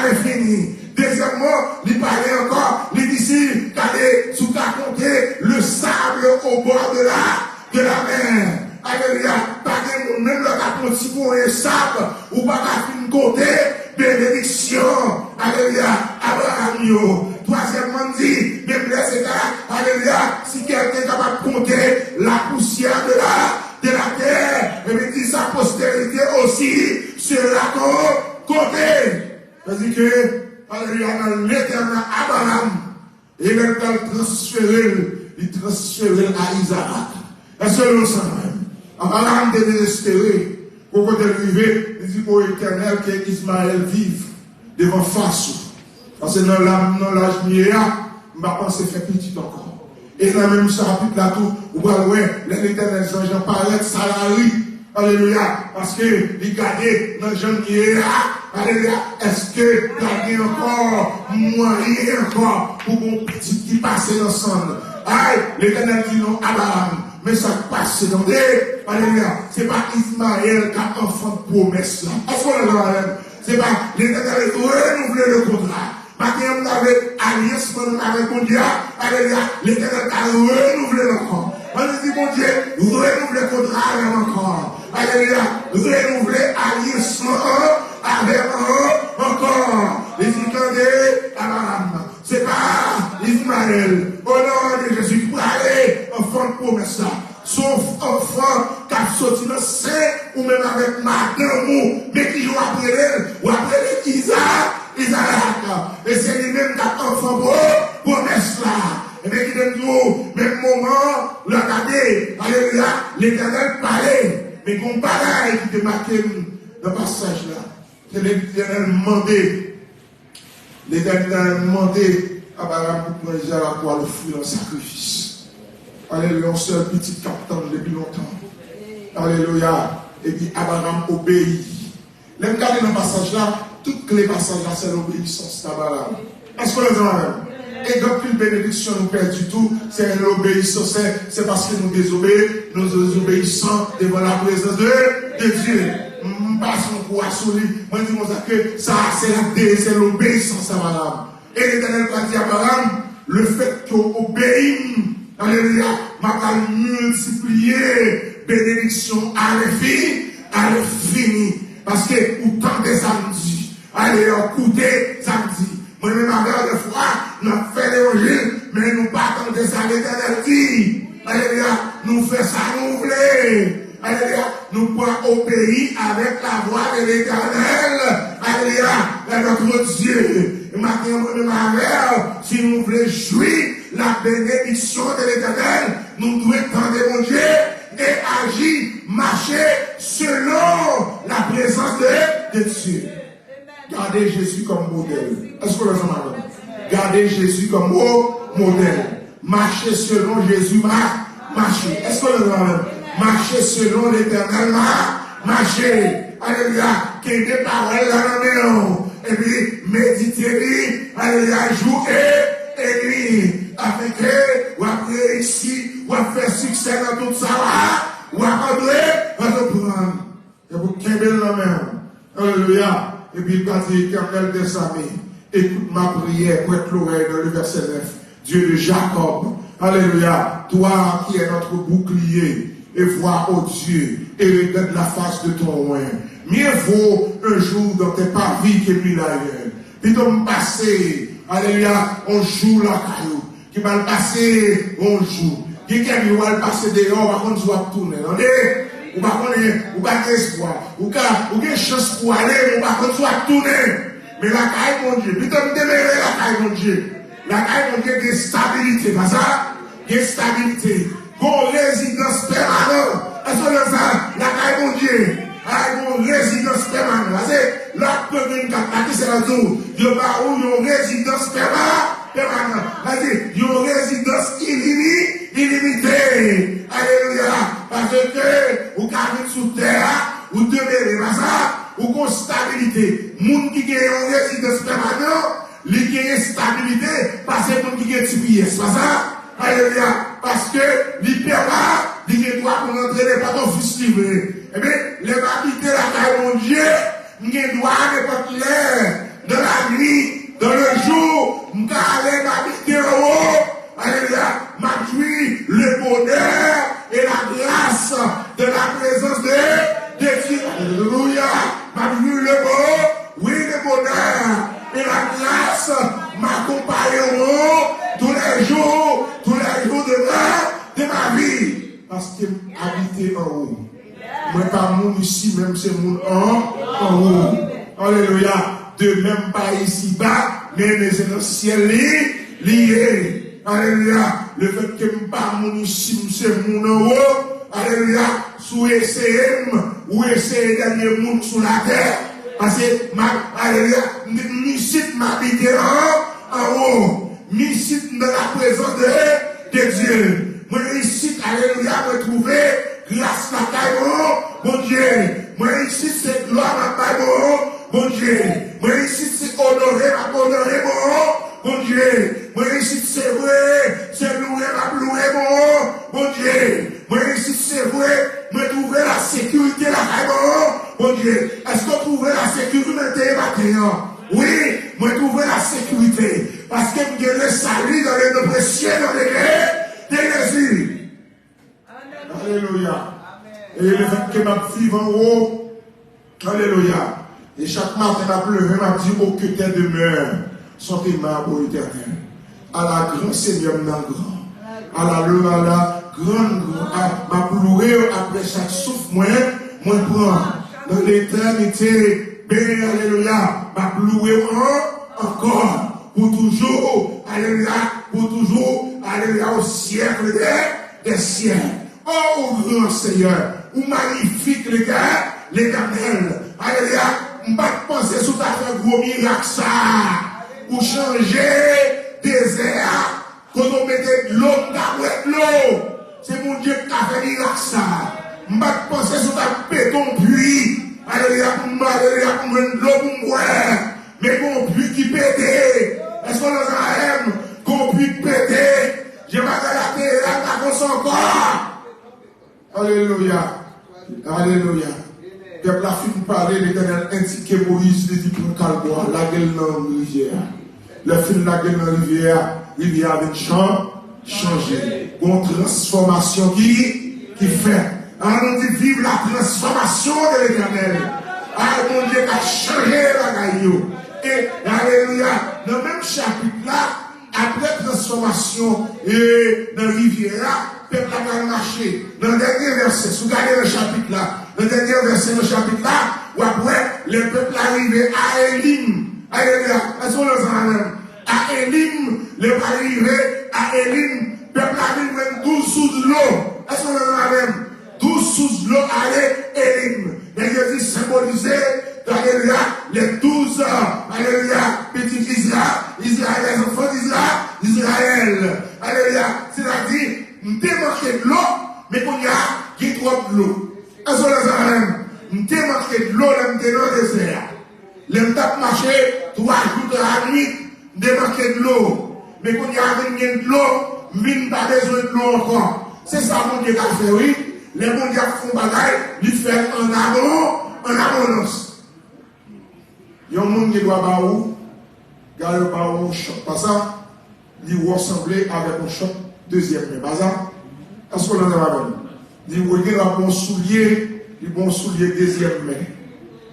l'infini. Deuxièmement, il parlait encore, il dit si t'allais sous ta compté le sable au bord de la mer. Alléluia, pas de monde, même là t'as compté pour un sable, ou pas qu'à fin côté. Bénédiction, alléluia, Abraham. Troisièmement dit, même là c'est là, alléluia, si quelqu'un est capable de compter la poussière de la terre, et bien dit sa postérité aussi sera comptée. C'est-à-dire que, alléluia, dans l'éternel Abraham, il va le transférer à Isaac. Et selon ça même, Abraham est désespéré. Pour qu'on arrive, il dit pour l'Éternel que Ismaël vive devant face. Parce que dans l'âge mia, je pense que c'est fait petit encore. Et dans le même chapitre là tout, vous voyez, l'Éternel Jean parlait de salarié. Alléluia. Parce que il gardait dans Jean mia, alléluia. Est-ce que il y a encore moyen encore pour qu'on petit qui passe ensemble? Aïe, l'Éternel dit non, Abraham. Mais ça passe dans des. Alléluia. C'est pas Ismaël qui a enfant de promesse là. Est-ce qu'on est là? C'est pas l'Éternel qui renouveler le contrat. Maintenant, on avait alliance avec mon Dieu. Alléluia. L'Éternel a renouvelé encore. On dit, mon Dieu, renouveler le contrat encore. Alléluia. Renouveler alliance avec encore. Les Irlandais, Abraham. C'est pas Ismaël. Au nom de Jésus, pour aller enfant de promesse là. Sauf enfant qui a sorti dans le sein, ou même avec madame, mais qui joue après elle, ou après Isaac. Et c'est lui-même qui a enfant pour promesse là. Et bien qui donne nous, même moment, regardez, alléluia, l'Éternel parlait. Mais qu'on pareil qui te marqué dans le passage là. C'est l'Éternel demandé. L'Éternel a demandé à Abraham pour prendre à la croix le fruit d'un sacrifice. Alléluia, on seul petit capitaine depuis longtemps. Alléluia. Et puis Abraham obéit. L'aime garder dans le passage là, toutes les passages là, c'est l'obéissance d'Abraham. Est-ce que vous avez et donc une bénédiction nous perd du tout, c'est l'obéissance, c'est parce que nous désobéissons devant la présence de Dieu. Passons pour assurer. Moi, je dis que ça, c'est l'obéissance à Abraham. Et l'Éternel a dit à Abraham, le fait qu'on obéit, alléluia, m'a multiplié bénédiction à l'infini. Parce que autant des samedis, allez, écoutez samedi. Moi-même, avec des fois, nous faisons l'évangile, mais nous partons de ça, l'Éternel dit. Alléluia, nous faisons ça, nous voulons. Alléluia, nous pouvons obéir avec la voix de l'Éternel. Alléluia, à notre Dieu. Et maintenant, si nous voulons jouir la bénédiction de l'Éternel, nous devons tendre mon Dieu et agir, marcher selon la présence de Dieu. Gardez Jésus comme modèle. Est-ce que vous avez entendu? Gardez Jésus comme modèle. Marchez selon Jésus, marchez. Est-ce que vous avez entendu? Marchez selon l'Éternel, marchez. Alléluia. Qu'il y ait des paroles dans la maison. Et puis, méditez-les. Alléluia. Jour et nuit. Avec eux, ou après ici, ou à faire succès dans tout ça, ou à prendre. Et vous qu'aimez la main. Alléluia. Et puis, il va dire, Éternel des amis, écoute ma prière pour être l'oreille dans le verset 9. Dieu de Jacob. Alléluia. Toi qui es notre bouclier. Et vois, oh Dieu, et regarde la face de ton roi. Mieux vaut un jour dans tes parvis que mille ailleurs. Puis donc passer, alléluia, on joue la caillou. Qui va le passer, on joue. Qui va le passer dehors, par contre, tu vas tourner. Ou par contre, ou pas d'espoir. Ou quelle chance pour aller, ou par contre, tu vas tourner. Mais la caille, mon Dieu, puis donc démêler la caille, mon Dieu. La caille, mon Dieu, il y a stabilité, pas ça? Il y a stabilité. Bon résidence permanente, Est-ce que ça, la caille mon Dieu, a une résidence permanente. C'est là que vous avez c'est la tour. Il y a une résidence permanente. C'est une résidence illimitée. Alléluia. Parce que vous avez sous terre, vous demeurez pas ça, vous avez stabilité. Moun qui a une résidence permanente, il y a une stabilité, parce que moun qui a une pièce. C'est ça? Alléluia. Parce que il permet, il doit pour entrer les pas fils livrés. Eh bien, les habiter la caille mon Dieu, il doit n'importe l'air, de la nuit, dans le jour, il doit aller m'habiter en haut. Alléluia. M'habiter le bonheur et la grâce de la présence de Dieu. Alléluia. M'habiter le beau, oui, le bonheur et la grâce m'accompagneront tous les jours de ma vie. Parce que habiter en haut. Moi, pas mon ici, même c'est mon en haut. Alléluia. De même pas ici bas, mais dans le ciel lié. Alléluia. Le fait que pas mon ici, c'est mon en haut. Alléluia. Sous essayer, ou essayer de gagner monde sur la terre. Parce que, alléluia, ici, m'habiter en haut. Ici, dans la présence de Dieu. Moi, ici, alléluia, me trouver grâce à ta mon Dieu. Moi, ici, c'est gloire à ta mon Dieu. Moi, ici, c'est honorer mon Dieu. Moi, ici, c'est vrai, c'est louer mon Dieu. Moi, ici, c'est vrai, me trouver la sécurité mon Dieu. Est-ce que vous trouvez la sécurité maintenant? Oui, me trouver la sécurité. Parce que Dieu le salut dans les noms précieux, dans les clés de Jésus. Alléluia. Et le fait que ma vie en haut, alléluia. Et chaque matin, ma pleuré, m'a dit, oh, que tes demeures sont aimables au éternel. À la grande Seigneur, grand. À la grande, m'a pleuré après chaque souffle, moi prends. Dans l'éternité, béni, alléluia, m'a pleuré encore. Pour toujours, alléluia, au siècle des siècles. Oh, grand Seigneur, ou magnifique l'éternel. Alléluia, on va penser sur ta fait gros miracle ça. Ou changer désert, quand on mettait de l'eau, de l'eau. C'est mon Dieu qui a fait miracle ça. On va penser sur ta béton puits. Alléluia, pour me de l'eau pour moi. Mais mon puits qui pétait. Est-ce qu'on aime qu'on puisse péter? Je vais regarder la conscience encore. Alléluia. Alléluia. Peuple a fini de parler, l'Éternel indiqué Moïse, il dit pour calboire, la gueule dans la rivière. Le film la gueule dans la rivière avec changé. Une transformation qui fait. Alors on dit vive la transformation de l'Éternel. Ah, mon Dieu a changé la gaillot. Et, alléluia, dans le même chapitre là, après transformation et dans la rivière, le peuple a marché. Dans le dernier verset, si vous regardez le chapitre là, le dernier verset du chapitre là, où après, le peuple est arrivé à Élim. Alléluia, est-ce qu'on le sent même? À Élim, le peuple est arrivé à Élim, le peuple arrive 12 sous de l'eau. Est-ce qu'on le sent même? 12 sous de l'eau à Élim. Et Jésus symbolisait, alléluia, les 12 alléluia, petits Israël, les enfants d'Israël, alléluia, c'est-à-dire, nous démarquons de l'eau, mais qu'on y a trop de l'eau. Est-ce qu'on les a même? Nous démarquons de l'eau, nous sommes dans le désert. Nous avons marché 3 jours de la nuit, nous démarquons de l'eau, mais qu'on y a de l'eau, nous n'avons pas besoin de l'eau encore. C'est ça mon Dieu a fait, oui. Les bons diables font bagaille, ils font en abondance. Il y a un monde qui doit baou, garder un choc. Pas ça, il ressembler avec un choc deuxième. Pas ça, est-ce qu'on en a même? Il regarde un bon soulier, il bon soulier deuxième main.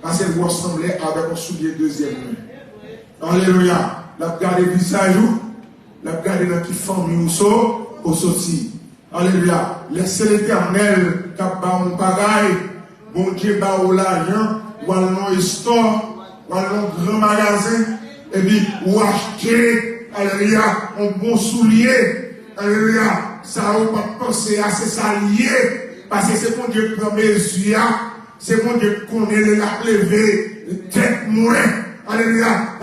Parce qu'il ressemblait avec un soulier deuxième main. Alléluia. La garde le visage, la garde dans qui famille au sorti. Alléluia. Laissez l'Éternel qui a un bagaille. Bon Dieu, bah ou l'argent, ou à un store, ou à un grand magasin, et puis, ou acheter, alléluia, un bon soulier. Alléluia. Ça, on va penser à c'est ça lié. parce que c'est mon Dieu qui prend mes yeux, c'est mon Dieu qui connaît la lever, tête moins. Alléluia,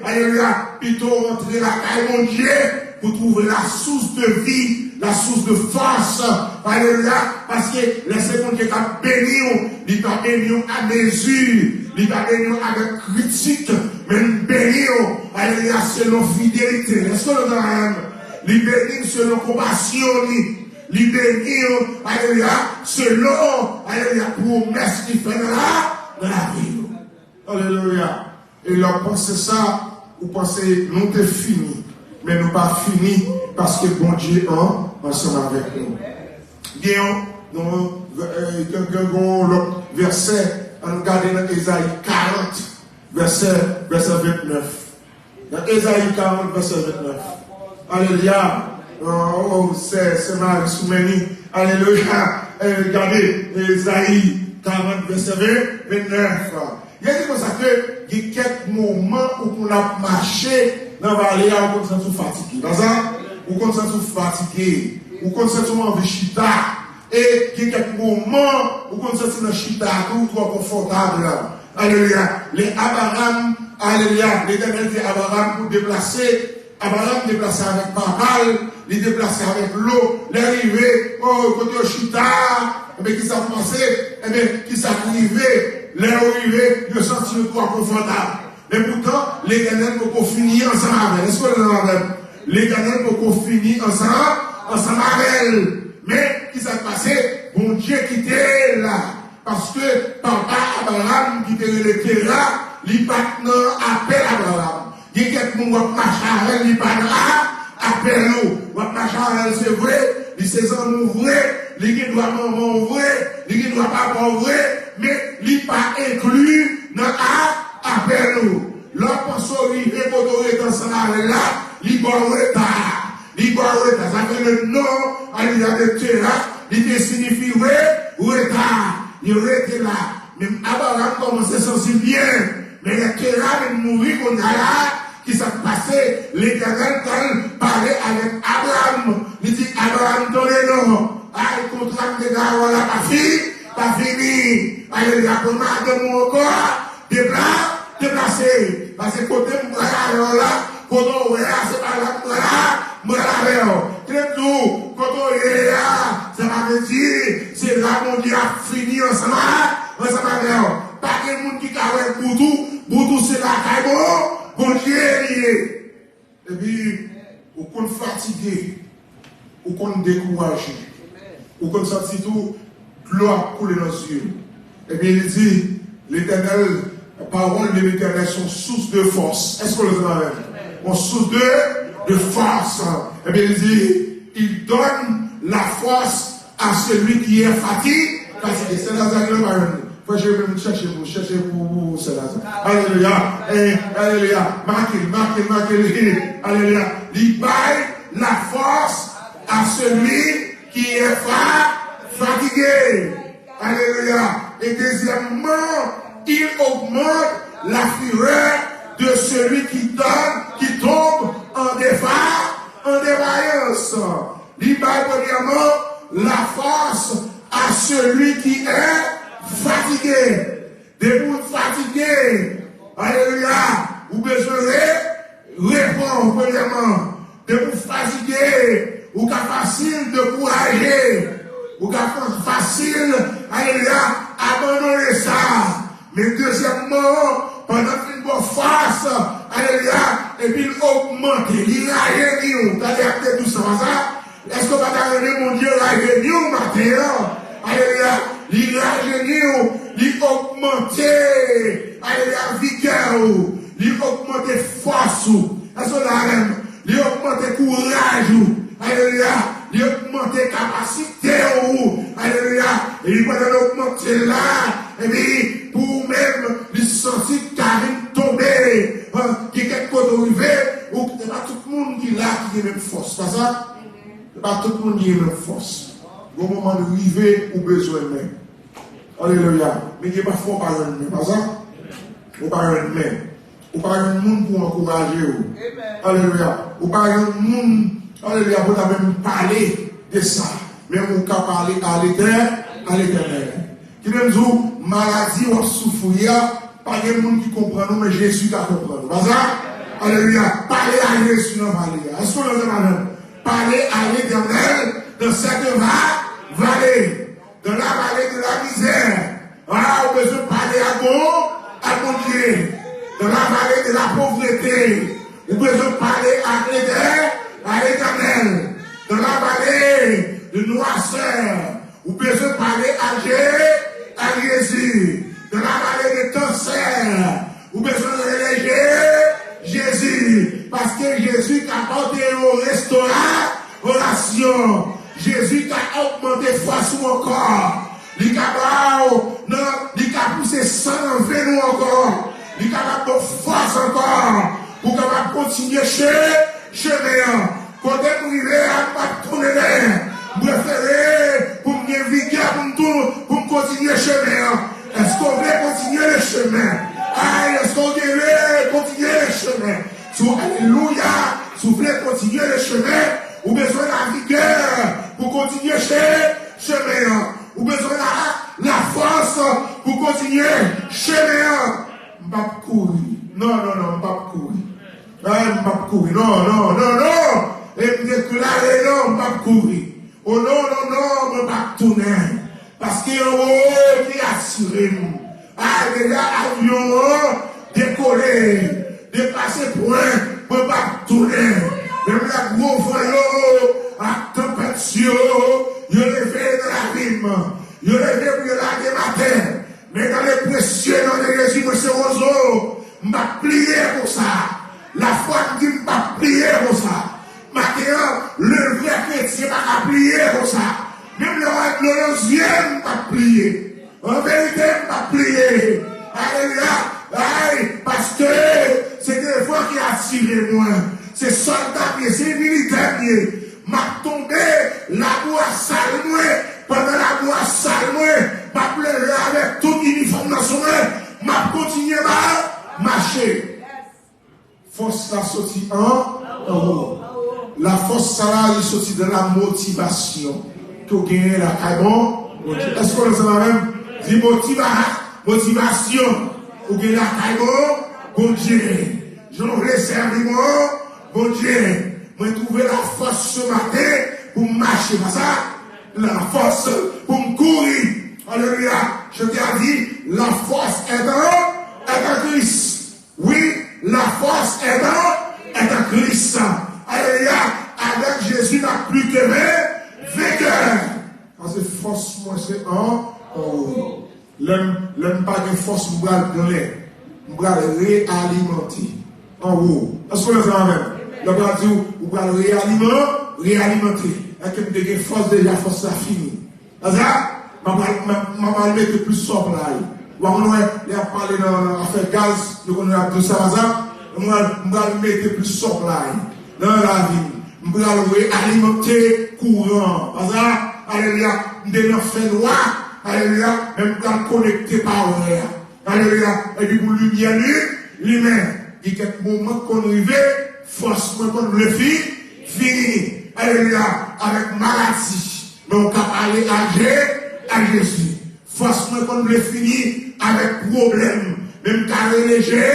alléluia, plutôt rentrer la caille, mon Dieu, pour trouver la source de vie, la source de force. Alléluia, parce que laissez mon Dieu qui a béni, il t'a béni à mesure, il t'a béni avec critique, mais béni, alléluia, selon fidélité. Est-ce que le même? Il béni selon compassion, il béni, alléluia, selon, alléluia, promesse qu'il fait dans la vie. Alléluia. Et leur pensez ça, vous pensez, nous t'es fini, mais nous pas fini parce que bon Dieu est ensemble avec nous. Bien, dans l'autre verset, on regarde dans Ésaïe 40, verset 29. Dans Ésaïe 40, verset 29. Alléluia. C'est Marie Soumeni. Alléluia. Regardez Ésaïe 40, verset 29. Il y a dit comme ça que il y a quelques moments où on a marché dans la vallée, on se sent fatigué. Dans ça, on se sent fatigué, on se sent envie de chita. Et il y a quelques moments où on se sent dans chita, tout trop confortable. Alléluia. Les Abraham, alléluia, l'Éternel dit Abraham pour déplacer. Abraham déplacé avec Babal, il déplacé avec l'eau, l'arrivée, côté chita, mais qui s'est passé, qui s'est arrivé. Les arrivés, ils se sentent trop confortables. Mais pourtant, l'Éternel peut finir ensemble. Est-ce que vous avez l'Éternel peut finir ensemble avec elle. Mais, qui s'est passé? Bon Dieu qui était là. Parce que papa Abraham qui était là, il pas appel Abraham. Il y a quelqu'un qui marche avec lui, il pas appel nous. Marche avec c'est vrai, il s'est en vrai, il doit maman vrai, il doit papa vrai. Mais il n'est pas inclus dans l'appel nous. Lorsqu'on arrive pour être ensemble là, il doit retard. Il doit retard. Ça fait le nom, il y a des terrains, il signifie retard. Il retard là. Même Abraham commence à sentir bien. Mais les terrains, ils mourent qu'on a là, qui s'est passé, l'Éternel parlait avec Abraham. Il dit, Abraham, donnez-nous. Ah, il contracte les gars, voilà, ma fille. Pas fini. Alléluia. Pour moi, de mon corps, déplacé. Parce que côté moi là, côté moi c'est pas là, moi là, c'est tout. Côté là, ça m'a dit, c'est là mon Dieu a fini ensemble avec. Pas de monde qui a Boutou c'est la caille, bon Dieu est lié. Et puis, vous qu'on fatigué, vous qu'on découragé, vous qu'on senti tout. L'eau a coulé dans les yeux. Et bien il dit, l'Éternel, la parole de l'Éternel sont source de force. Est-ce que vous le savez? Une source de force. Et bien il dit, il donne la force à celui qui est fatigué. C'est Lazare qui le parle. Faut que je vais me chercher pour c'est Lazare. Alléluia. Alléluia. Marquez. Alléluia. Il baille la force à celui qui est fatigué. Alléluia. Et deuxièmement, il augmente la fureur de celui qui tombe en défaillance. Il baille premièrement la force à celui qui est fatigué. Des vous fatigués. Alléluia. Vous besoin répondre premièrement. Des vous fatigués. Ou qu'à facile de courager. Ou qu'à facile, alléluia, abandonner ça. Mais deuxièmement, pendant qu'il va face, alléluia, et puis il augmente, il rajeunit. T'as dit tout ça, est-ce que vous avez mon Dieu rajeunit matin? Alléluia, il rajeunit, il augmente, alléluia, vigueur, il augmente force. Est-ce que vous avez il augmente courage. Alléluia. Il augmente capacité. Alléluia. Et il va augmenter là. Et puis, pour même, il sentit Karine tomber. Qui est quelque chose arrivé. Ou c'est pas tout le monde qui est là qui a même force. Pas ça? C'est pas tout le monde qui a même force. Au moment de arriver, ou besoin même. Alléluia. Mais il n'y a pas fort par un même. Pas ça? Ou par un même. Ou pas un monde pour encourager. Alléluia. Ou pas un monde, alléluia, pour même parler de ça. mais on peut parler à l'éternel. Qui nous dit, maladie ou souffrir, pas de monde qui comprend nous, mais Jésus qui comprend nous. Pas ça? Alléluia. Parlez à Jésus dans la vallée. Est-ce qu'on le dit? Parlez à l'éternel dans cette vallée. Dans la vallée de la misère. Ah, on besoin de parler à mon Dieu. Dans la vallée de la pauvreté. On besoin de parler à l'éternel. Dans la vallée de noirceur. On besoin de parler à Jésus. Dans la vallée de cancer. On besoin de reléger Jésus. Parce que Jésus a porté au restauration. Jésus a augmenté foi sur mon corps. Il a poussé sang en nous encore. Il est capable de force encore. Pour capable continuer chemin. Quand vous arrivez à pas tourner, vous préférez pour me vigueur pour continuer chemin. Est-ce qu'on veut continuer le chemin? Est-ce qu'on veut continuer le chemin? Alléluia. Si vous voulez continuer le chemin, vous avez besoin de la vigueur pour continuer chemin. Vous avez besoin de la force pour continuer chemin. Je ne vais pas courir. Non, je ne vais pas courir. Je ne vais pas courir. Non. Et me déclarer, non, je ne vais pas courir. Oh non, je ne vais pas tourner. Parce qu'il y a un qui assuré. Déjà, avion décollé, dépassé point, je ne vais pas tourner. Même la gros voyou, à tempête, il est levé dans la rime. Il est levé pour la matin. Mais dans les précieux noms de Jésus, M. Roseau, je vais plier pour ça. La foi me dit que je vais plier pour ça. Maintenant, le vrai chrétien va plier pour ça. Même le deuxième va plier. En vérité, je vais plier. Alléluia. Parce que c'est des fois qui a attiré moi. C'est soldat, c'est militaire. M'a tombé la boue sale moi. Pendant la boue sale moi. M'a pleuré avec tout uniforme dans son main. M'a continué à marcher. Force la sortie en haut. La force ça là, il sortit de la motivation. Que gagner là. Bon, est-ce qu'on le sait même? Dis motivation. Pour gagner la bon Dieu. Je voulais servir bon Dieu. Je vais trouver la force ce matin pour marcher. Pas ça? La force pour me courir. Alléluia. Je t'ai dit, la force est en Christ. Oui, la force est en Christ. Alléluia. Avec Jésus, n'a plus que vainqueur. Parce que force, moi, c'est en haut. L'homme pas de force, je vais réalimenter. En haut. Est-ce que vous avez même? Le bras dit, vous allez réalimenter. Et que vous avez force déjà, force ça fini. C'est ça? Je vais mettre plus sobre là. Vous allez parler dans l'affaire gaz, vous allez tout ça, je vais mettre plus sobre là. Dans la vie. Je vais réalimenter courant. C'est ça? Alléluia. Je vais faire noir. Alléluia. Même quand connecté par l'air. Alléluia. Et puis pour lumière, lui-même. Il y a quelques moments qu'on arrive, forcément qu'on le fini. Alléluia, avec maladie. Mais on peut aller à Jésus. Forcément qu'on le fini avec problème. Même qu'à reléger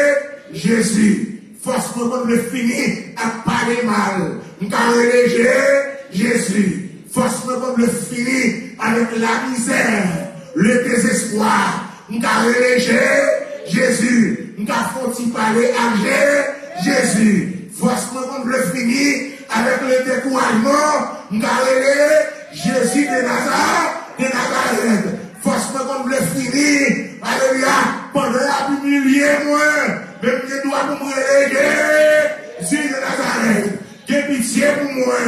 Jésus. Forcément qu'on le fini à parler mal. On peut reléger Jésus. Forcément qu'on le fini avec la misère, le désespoir. On peut reléger Jésus. Nous avons parler à Jésus. Forcément, on le finit avec le découragement. Nous avons Jésus de Nazareth. Forcément, on le finit. Alléluia. Pendant la humilié, moi. Même que doit pour me reléguer. Jésus de Nazareth. J'ai pitié pour moi.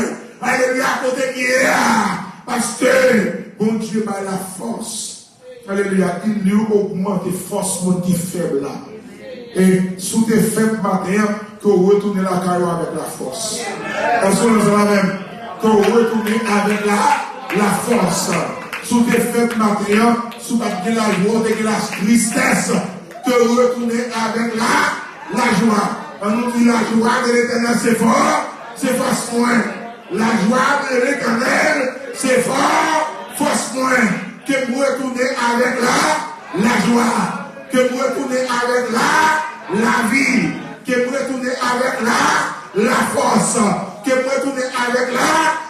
Alléluia. Côté qui est là. Parce que, bon Dieu, par la force. Alléluia. Il lui augmente les forces qui faibles là. Et sous tes faibles matin, que vous retournez la carrière avec la force. Est-ce que nous avons même que vous retournez avec la force. Sous tes faibles matin, sous la joie et la tristesse, que vous retournez avec la joie. On nous dit la joie de l'éternel, c'est fort, c'est force moins. La joie de l'éternel, c'est fort, force moins, que vous retournez avec la joie, que vous retournez avec la vie, que vous retournez avec la force, que vous retournez avec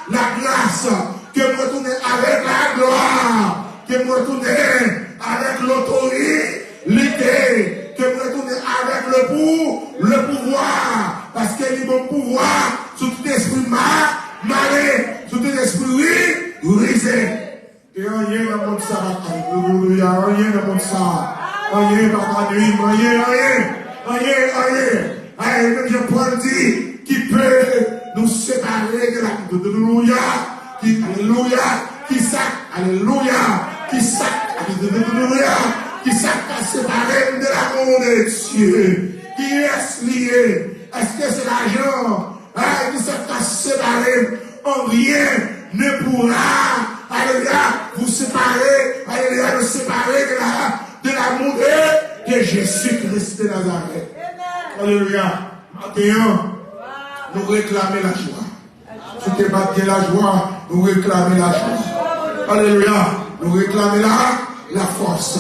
la grâce, que vous retournez avec la gloire, que vous retournez avec l'autorité, que vous retournez avec le pouvoir, parce qu'il y a bon pouvoir sur tout esprit malé, sur tout esprit brisé. Et rien dans le monde ça, alléluia, rien dans le monde ça, rien par la nuit, rien, même Jean-Paul dit, qui peut nous séparer de la alléluia, qui sac, alléluia, qui sac, alléluia, qui sac à séparer de l'amour de Dieu, qui est lié, est-ce que c'est l'argent, qui sac à séparer, en rien ne pourra, alléluia, vous séparer, alléluia, nous séparer de l'amour de Jésus-Christ de Nazareth. Alléluia. Maintenant, nous réclamons la joie. Si tu es la joie, nous réclamons la joie. Alléluia. Nous réclamons la force.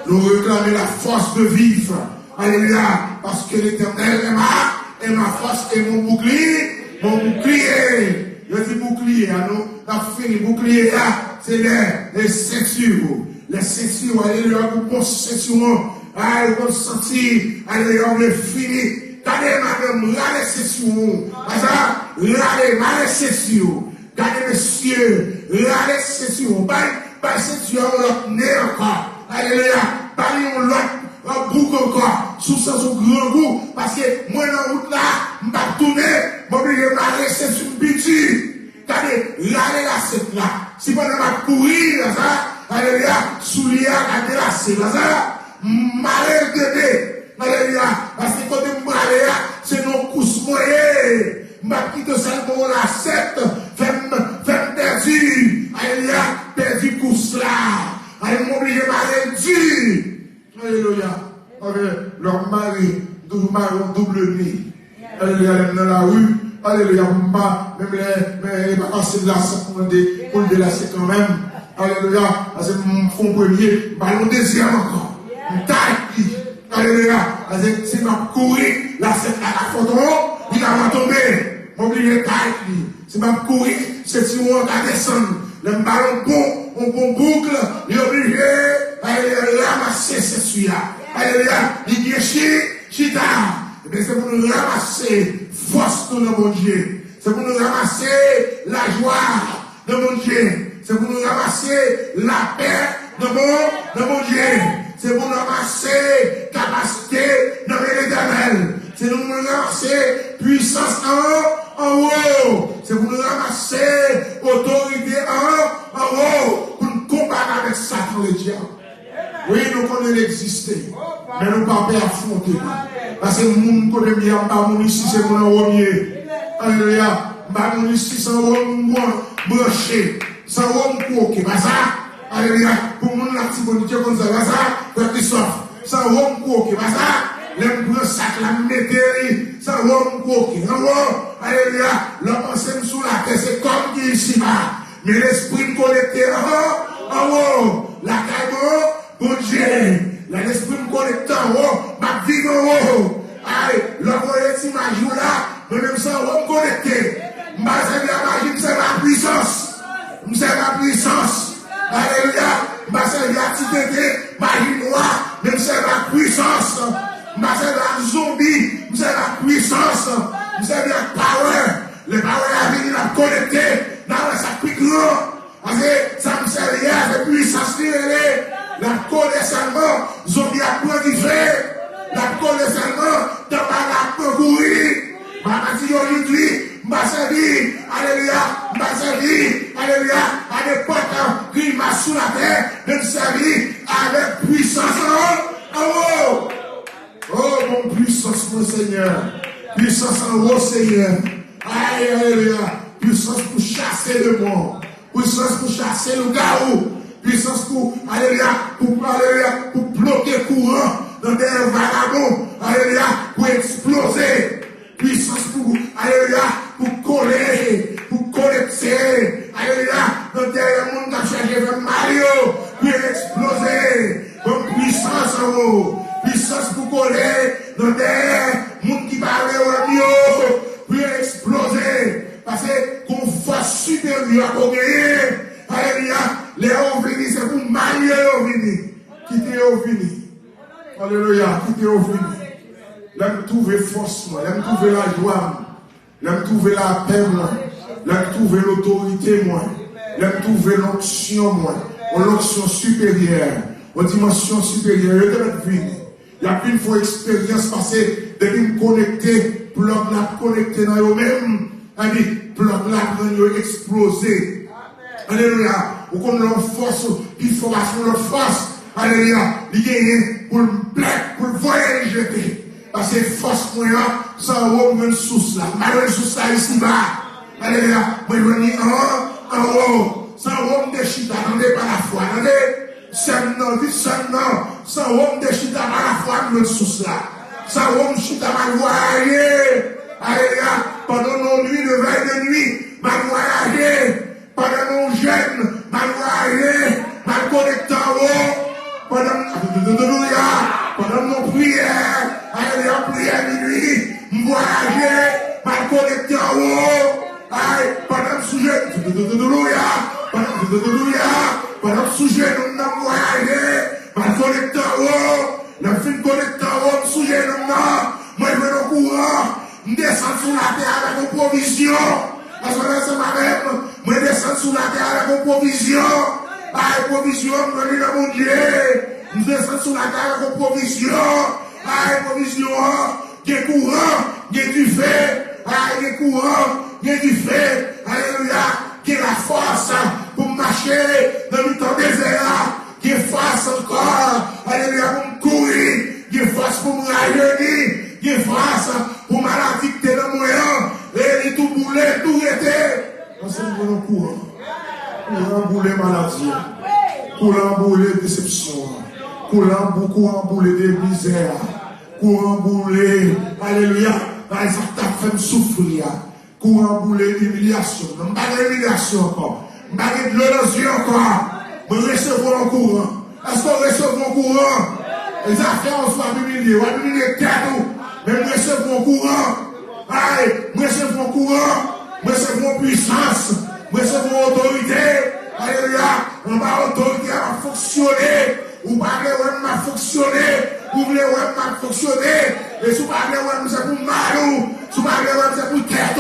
Nous réclamons la force de vivre. Alléluia. Parce que l'Éternel est ma force et mon bouclier. Mon bouclier. Je dis bouclier. Nous avons fini. Bouclier, c'est les ceintures. Les ceintures. Alléluia. Pour bon ceinture. Alléluia. Pour sentir. Alléluia. On est fini. Gardez madame, la session. Regardez ma session. Gardez monsieur, la session. Pas session, l'autre nez encore. Alléluia. Pas l'autre bouc encore. Sous ça, son grand goût. Parce que moi, dans la route là, je vais tourner. Je vais oublier ma session petit. Regardez, la session là. Si vous ne courir, alléluia, soulier, regardez la session là. Malheur de nez. Alléluia. Parce que quand vous allez, c'est nos cousses moyens. Ma petite salle pour la 7, femme perdu. Alléluia. Perdu cousse là. Alléluia. M'obliger à dire. Alléluia. Leur mari, double nez. Alléluia. Dans la rue. Alléluia. Même les passer là, ça pour le délasser quand même. Alléluia. Parce que mon fond premier, ballon deuxième encore. Taille. Alléluia. Si je courir, là, c'est à la photo, il va tomber. M'oublier taille. Si je courir, c'est si on va descendre. Le ballon bon, on boucle, il est obligé, alléluia, ramasser ce celui-là. Alléluia. Il dit, chita. Et bien, c'est pour nous ramasser force de mon Dieu. C'est pour nous ramasser la joie de mon Dieu. C'est pour nous ramasser la paix de mon Dieu. C'est pour nous ramasser capacité dans l'éternel. C'est pour nous ramasser puissance en haut. C'est pour nous ramasser autorité en haut. Pour nous comparer avec Satan le diable. Oui, nous connaissons l'exister. Mais nous ne pouvons pas affronter. Parce que nous connaissons bien, nous ici, c'est pour nous remuer. Alléluia. Nous ici, c'est pour nous brancher. C'est pour nous coquer. Alléluia. Pour nous, la petite bonité comme ça, ça, Christophe. Ça, on coque, ça. L'aime prendre sac, la métérie. Ça, on coque. Alléluia. L'homme enseigne sous la terre, c'est comme qui ici bas. Mais l'esprit connecté en haut. La caille, bon Dieu. L'esprit connecté en haut. Ma vie en haut. Aïe, l'homme est imagine là. Mais même ça, on connecté. Ma c'est la puissance. C'est la puissance. Alléluia. C'est la activité, magie noire, même c'est la puissance. C'est la zombie, c'est la puissance. C'est la power. Le power a venu la connecter dans sa plus grand. Parce que ça me sert rien, c'est puissance qui est la connaît seulement, zombie a prodigié. La connaît seulement, dans la courir. Ma dit aujourd'hui, m'a servi, alléluia, à l'époque qui m'a sous la terre, de me servir avec puissance en haut. Oh, mon puissance, mon Seigneur. Puissance en haut, Seigneur. Alléluia. Puissance pour chasser le monde. Puissance pour chasser le garou. Puissance pour, alléluia, pour bloquer courant dans des vagabonds. Alléluia, pour exploser. Puissance pour, alléluia, pour coller, pour connecter, alléluia, dans des voler dans terre, monde qui parle au mieux, pour exploser. Parce que qu'on force supérieure qu'on gagne, alléluia, les hauts venus, c'est pour marier les hauts venus. Quitter les hauts venus. Alléluia, quitter les hauts venus. L'aime trouver force, moi, l'aime trouver la joie, l'aime trouver la paix, moi, l'aime trouver l'autorité, moi, l'aime trouver l'onction, moi, l'onction supérieure, en dimension supérieure, il y a une fois expérience passée, depuis me connecter, bloc là, connecté dans eux-mêmes, bloc là, pour exploser. Alléluia, ou comme leur force, il faut passer leur force, alléluia, il gagne pour le black, pour le voyer jeter. Parce que force moyen, sans haut, une source là. Malgré une source là ici bas. Alléluia. Moi, je venir en haut. Sans haut, de chita, attendez par la foi. Attendez. Sans haut, de chita par la foi, une source là. Sans haut, chita mal voyager. Alléluia. Pendant nos nuits, de veille de nuit, mal voyager. Pendant nos jeunes, mal voyager. Mal connecté en haut. Pendant nos prières. Alléluia, prière minuit, voyager, mal connecté en haut, pendant le sujet, pendant le sujet, nous avons voyagé, mal connecté en haut, la fin connecté en haut, le sujet, nous avons, moi je vais au courant, je descends sur la terre avec une provision, parce que c'est ma-même, moi je descends sur la terre avec une provision, provision, je vais dans mon Dieu, je descends sur la terre avec une provision, provision, il y a courant, il y a du feu, il y a courant, il y a du feu, alléluia, il y a la force pour marcher dans le temps désert, il y a force encore, alléluia, pour me courir, il y a force pour me rajeunir, il y a force pour maladie qui est dans le moyen, et tout bouler, tout était. Ensemble, nous courons, courant bouler maladie, courant bouler déception. Courant bouler des misères, courant bouler, alléluia, par exemple, ta femme souffrir, courant bouler d'humiliation, non pas d'humiliation encore, pas de l'honneur encore, mais recevoir en courant. Est-ce qu'on recevra en courant? Les affaires, on soit humilié, on va humilier tête, mais nous recevons en courant, nous recevons en courant, nous recevons en puissance, nous recevons en autorité, alléluia, on va autorité à fonctionner. Vous parlez, ouais, m'a fonctionné. Vous voulez, ouais, m'a fonctionné. Et si vous parlez, ouais, c'est pour mal. Si vous parlez, ouais, c'est pour tête.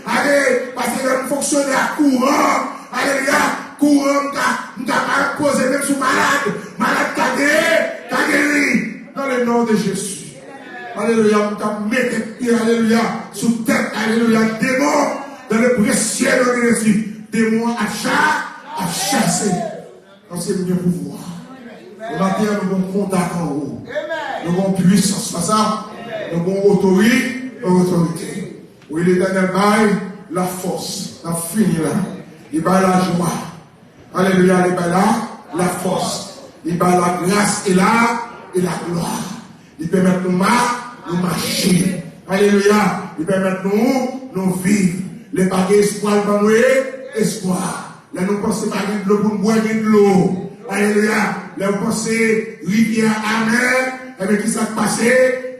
Allez, parce que vous fonctionnez à courant. Alléluia, courant, m'a posé même sur malade. Malade, t'as guéri. Dans le nom de Jésus. Alléluia, m'a mis, alléluia, sous tête, alléluia, démon, dans le précieux de Jésus. Démon à chasser. Dans ce bien pouvoir. Le matin, nous avons contact en haut. Nous avons puissance, pas ça? Nous avons autorité. Oui, l'Éternel baille la force, la fini là. Il baille la joie. Alléluia, il baille la force. Il baille la grâce et la gloire. Il permet nous marcher. Alléluia. Il permet nous vivre. Les paquets espoir, nous espoir. Là, nous pensons pas de l'eau pour nous boire de l'eau. Alléluia. Là, vous pensez, rivière amère, et bien, qui s'est passé?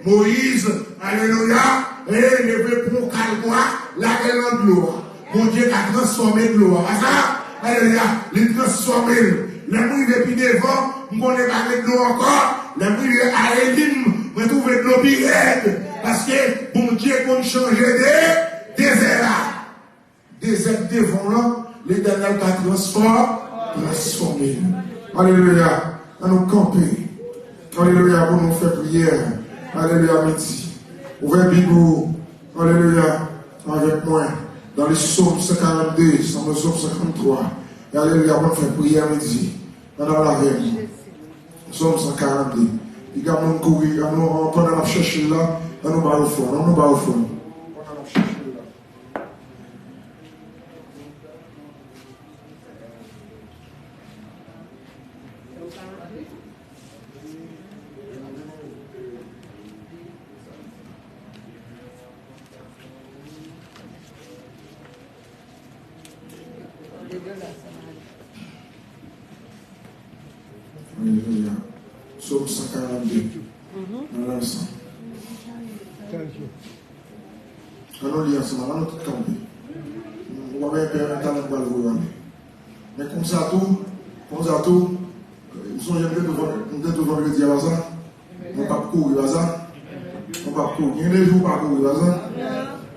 Moïse, alléluia, et levé pour calbois, la gueule de l'eau. Mon Dieu a transformé de l'eau. Alléluia, il transformé. Les mouilles depuis devant, on connaît pas de l'eau encore. Les mouilles à Elim, on trouve de l'eau pirate. Parce que, mon Dieu, qu'on change de désert. Désert devant là, l'Éternel a transformé. Alléluia. À nous camper. Alléluia. Pour nous faire prière. Alléluia. Midi. Ouvrez Bible. Alléluia. Avec moi. Dans les psaumes 52. Dans le psaume 53. Et alléluia. Pour nous faire prière midi. Pendant la veille. Psaume 142. Il y a mon courir. Pendant la chercher là. On nous bat au fond. On nous bat au fond. Alléluia. Psaume 142. ensemble. Allons lire ensemble, allons tout camper. On va faire un talent pour le voir. Mais comme ça tout, ils sont jamais devant le dire à ça. On ne peut pas courir à ça. On ne peut pas courir. Il y a des jours pas courir à ça.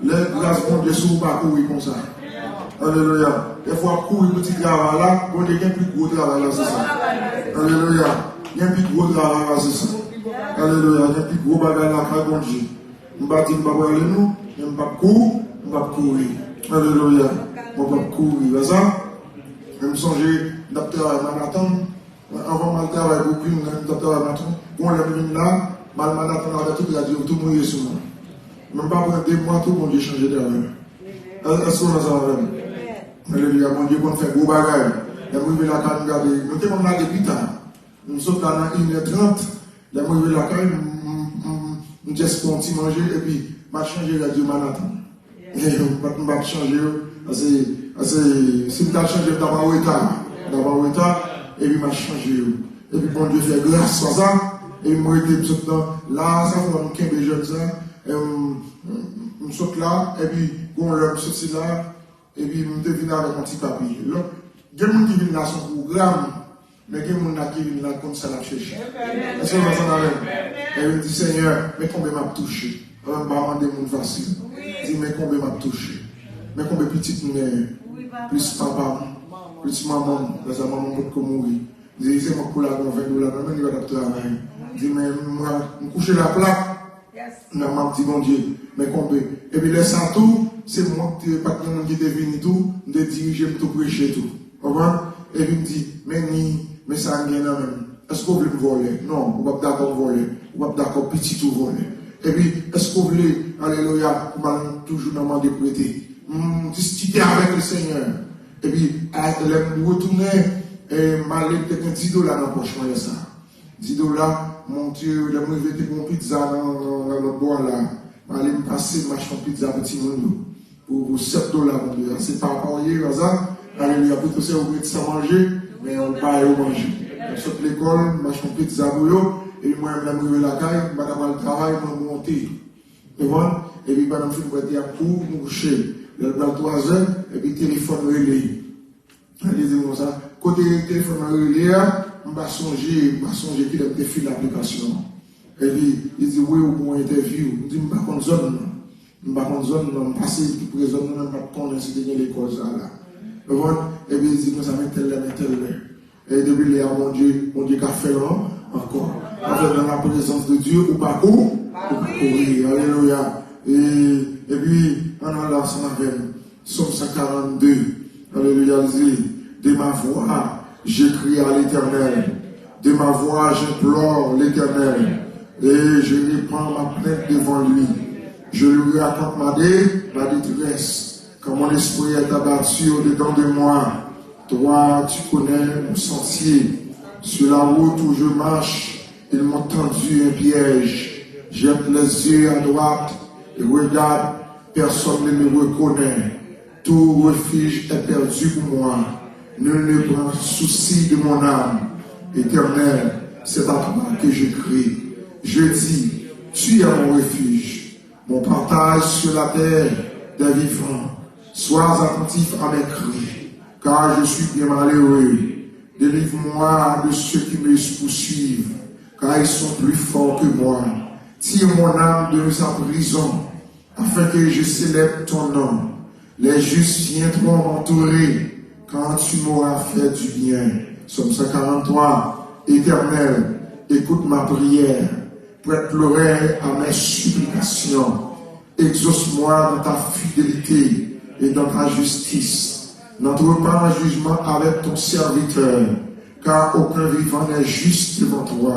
Les grâces bon Dieu sont pas courir comme ça. Alléluia. Des fois courir petit travail là, bon Dieu, il y a un plus gros travail là, c'est ça. Alléluia. Il y a un plus gros travail là, c'est ça. Alléluia. Il y a un plus gros bagage là, bon Dieu. On va dire, on va aller nous, on va courir. Alléluia. On va courir. C'est ça. Je me songeais d'apter à marathon. Avant mal travail beaucoup, on d'apter à marathon. On l'a mis là, mal marathon avec toute la radio, tout mouillé sur moi. Même pas pour 2 mois, tout le monde a changé de travail. Est-ce qu'on a ça même? Alléluia. Mon Dieu, on fait gros bagages. Il y a arrivé la canne, nous sommes là depuis tard. Nous sommes là dans 1h30. Il y a arrivé la canne, nous just pour manger et puis m'a changé la radio marathon. Et on va changer si tu as changé d'abord retard et puis m'a changé et puis bon Dieu fait grâce sur ça et moi j'étais là ça fait un 15 jeunes ça et on saute là et puis on leur sorti là et puis on devine avec un petit papier. Il y a des gens qui viennent là son programme. Mais il y a des gens qui viennent là comme ça la chercher. Est-ce que vous entendez? Et il me dit Seigneur, mais combien m'a touché? On va demander mon facile. Il dit mais combien m'a touché? Mais combien petite mère? Plus papa, plus maman, parce que maman peut mourir. Il dit c'est moi pour la $20, même il va travailler. Il dit mais moi, je couche la plaque. Non, m'a dit bon Dieu, mais combien? Et puis laisse ça tout, c'est moi qui pas qui était venu tout, de diriger tout prêcher tout. Et puis il me dit mais ça a rien même. Est-ce que vous voulez me voler? Non, vous ne pouvez pas d'accord voler. Vous ne pouvez pas d'accord petit tout voler. Et puis, est-ce que vous voulez, alléluia, vous m'avez toujours demandé de prêter? Discuter avec le Seigneur. Et puis, me retourner, et m'aller peut-être $10 dans la poche, moi, ça. $10, mon Dieu, je me mettre mon pizza dans le bois là. M'aller me passer, m'acheter une pizza petit monde. Pour $7, mon Dieu. C'est pas rapport hier, ça. Alléluia, plutôt c'est au ça manger, mais on va aller manger. Je sors de l'école, je mange une pizza bouillon, et puis moi, je me la caille, je vais le travail, je vais monter. Et puis, pendant que je vais être pour me coucher, le 3 heures, et puis téléphone relais. Allez-y, ça. Côté téléphone relais, je vais songer qu'il y a des fils d'application. Et puis, il dit, oui, ou pour une interview. Je dis, je ne vais pas contre zone. Je ne vais pas contre zone, je vais passer pour les zones, je ne vais pas contre si l'école là. Et puis il dit, nous avons tel. Et depuis là, mon Dieu qu'a fait encore. Avec dans la présence de Dieu, ou pas courir. Alléluia. Et puis, on a là, ça m'appelle, Somme 142. Alléluia. Il dit, de ma voix, j'écris à l'Éternel. De ma voix, j'implore l'Éternel. Et je répands ma plainte devant lui. Je lui raconte ma détresse. Quand mon esprit est abattu au-dedans de moi, toi, tu connais mon sentier. Sur la route où je marche, ils m'ont tendu un piège. Jette les yeux à droite et regarde, personne ne me reconnaît. Tout refuge est perdu pour moi. Nul ne prend souci de mon âme. Éternel, c'est à toi que je crie. Je dis, tu es mon refuge, mon partage sur la terre des vivants. Sois attentif à mes cris, car je suis bien malheureux. Délivre-moi de ceux qui me poursuivent, car ils sont plus forts que moi. Tire mon âme de sa prison, afin que je célèbre ton nom. Les justes viendront m'entourer, quand tu m'auras fait du bien. Somme 143. Éternel, écoute ma prière, prête l'oreille à mes supplications. Exauce-moi dans ta fidélité et dans ta justice. N'entre pas en jugement avec ton serviteur, car aucun vivant n'est juste devant toi.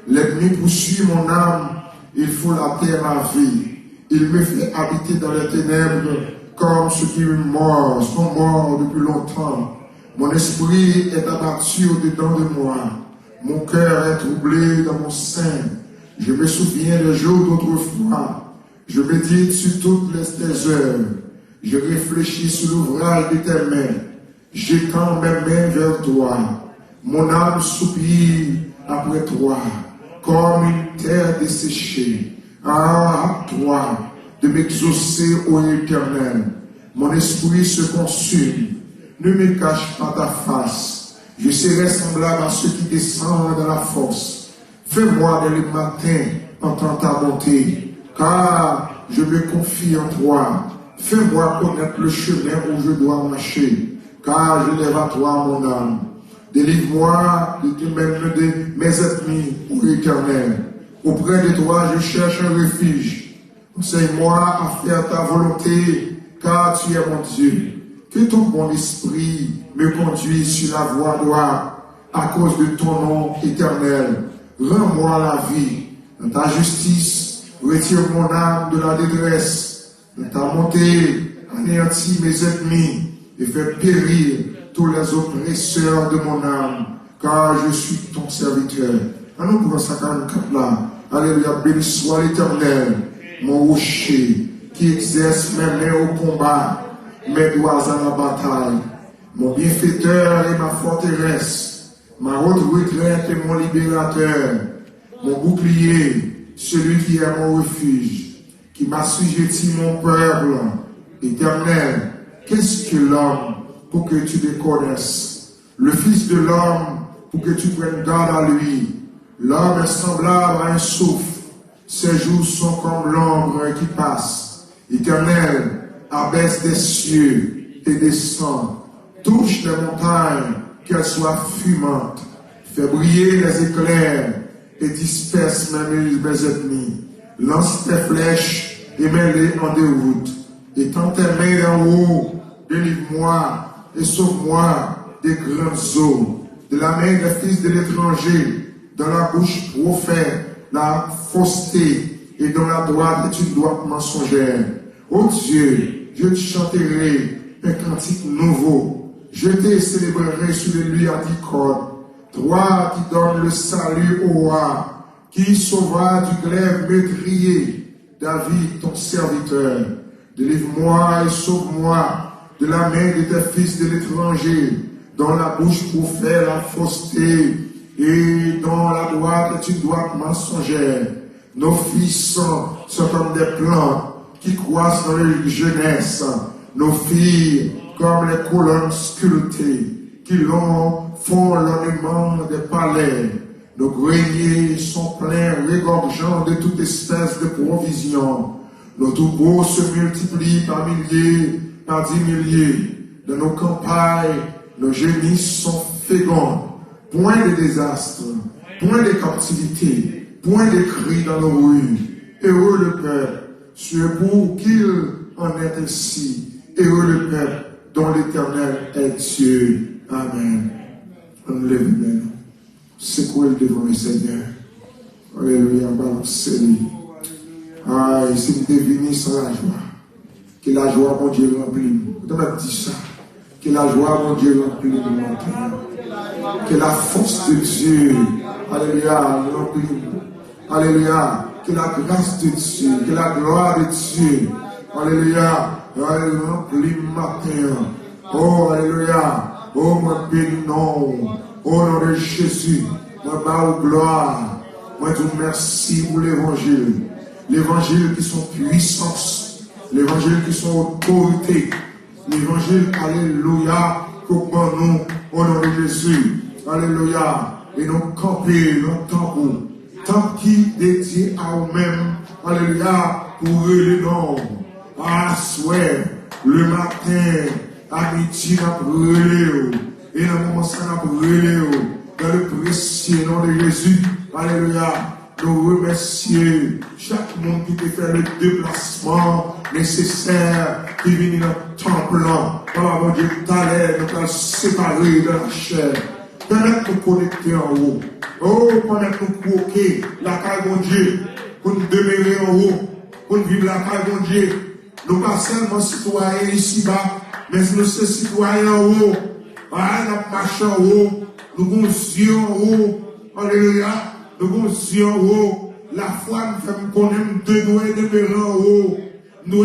L'ennemi poursuit mon âme, il fout la terre ma vie. Il me fait habiter dans les ténèbres, comme ceux qui sont morts depuis longtemps. Mon esprit est abattu au-dedans de moi. Mon cœur est troublé dans mon sein. Je me souviens des jours d'autrefois. Je médite sur toutes tes œuvres. Je réfléchis sur l'ouvrage de tes mains. J'étends mes mains vers toi. Mon âme soupire après toi. comme une terre desséchée. À toi de m'exaucer, ô Éternel. Mon esprit se consume. Ne me cache pas ta face. Je serai semblable à ceux qui descendent dans la force. Fais-moi dès le matin entendre ta bonté, car je me confie en toi. Fais-moi connaître le chemin où je dois marcher, car je lève à toi mon âme. Délivre-moi de mes ennemis, ô Éternel. Auprès de toi, je cherche un refuge. Enseigne-moi à faire ta volonté, car tu es mon Dieu. Que ton bon esprit me conduise sur la voie droite, à cause de ton nom éternel. Rends-moi la vie. Dans ta justice, retire mon âme de la détresse. Dans ta bonté, anéantis mes ennemis et fais périr tous les oppresseurs de mon âme, car je suis ton serviteur. À nous pour ça, là. Alléluia, béni soit l'Éternel, mon rocher, qui exerce mes mains au combat, mes doigts à la bataille, mon bienfaiteur et ma forteresse, ma haute retraite et mon libérateur, mon bouclier, celui qui est mon refuge, qui m'assujettit mon peuple. Éternel, qu'est-ce que l'homme pour que tu le connaisses? Le Fils de l'homme pour que tu prennes garde à lui. L'homme est semblable à un souffle. Ses jours sont comme l'ombre qui passe. Éternel, abaisse des cieux et descend. Touche les montagnes, qu'elles soient fumantes. Fais briller les éclairs et disperse mes ennemis. Lance tes flèches et mets-les en déroute. Étends tes mains en haut, délivre-moi et sauve-moi des grandes eaux. De la main des fils de l'étranger, dans la bouche prophète, la fausseté, et dans la droite est une droite mensongère. Ô Dieu, je te chanterai un cantique nouveau. Je te célébrerai sur les lieux à 10 cordes. Toi qui donnes le salut au roi, qui sauvera du glaive meurtrier, David, ton serviteur. Délivre-moi et sauve-moi de la main de tes fils de l'étranger, dans la bouche prophète, la fausseté, et dans la droite est une droite mensongère. Nos fils sont comme des plantes qui croissent dans les jeunesse. Nos filles comme les colonnes sculptées qui font l'ornement des palais. Nos greniers sont pleins, regorgeant de toute espèce de provisions. Nos troupeaux se multiplient par milliers, par 10 milliers. Dans nos campagnes, nos génisses sont fécondes. Point de désastre, point de captivité, point de cris dans nos rues. Heureux le peuple, c'est pour qu'il en est ainsi. Heureux le peuple dont l'Éternel est Dieu. Amen. On lève les mains. Secouez devant le Seigneur. Alléluia, balancez-lui. Aïe, si vous devinez sans la joie, que la joie, mon Dieu, remplit. Vous avez dit ça. Que la joie, mon Dieu, remplit de matin. Que la force de Dieu, alléluia, remplit. Alléluia, que la grâce de Dieu, que la gloire de Dieu, alléluia, remplit matin. Oh, alléluia, oh, mon béni nom, au nom de Jésus, moi, bas gloire, moi, te merci pour l'évangile. L'évangile qui sont puissance, l'évangile qui sont autorité, l'évangile, alléluia, pour nous, au nom de Jésus, alléluia, et nous camper dans temple, temple qui dédié à nous-mêmes, alléluia, pour le nom, à souhait, le matin, à midi, à brûler, et dans le moment ça, à brûler, dans le précieux nom de Jésus, alléluia. Nous remercions chaque monde qui peut faire le déplacement nécessaire qui vient dans le temple. Voilà, mon Dieu, talent, nous allons séparer de la chair. Permettez nous connecter en haut. Oh, permettez-nous croquer la caille, mon Dieu, pour nous demeurer en haut, pour nous vivre la caille, mon Dieu. Nous pas seulement citoyens ici-bas, mais nous sommes citoyens en haut. Voilà, nous marchons en haut, nous goncions en haut. Alléluia. Nous goncions en haut. La foi nous fait connaître de nous et de en haut. Nous,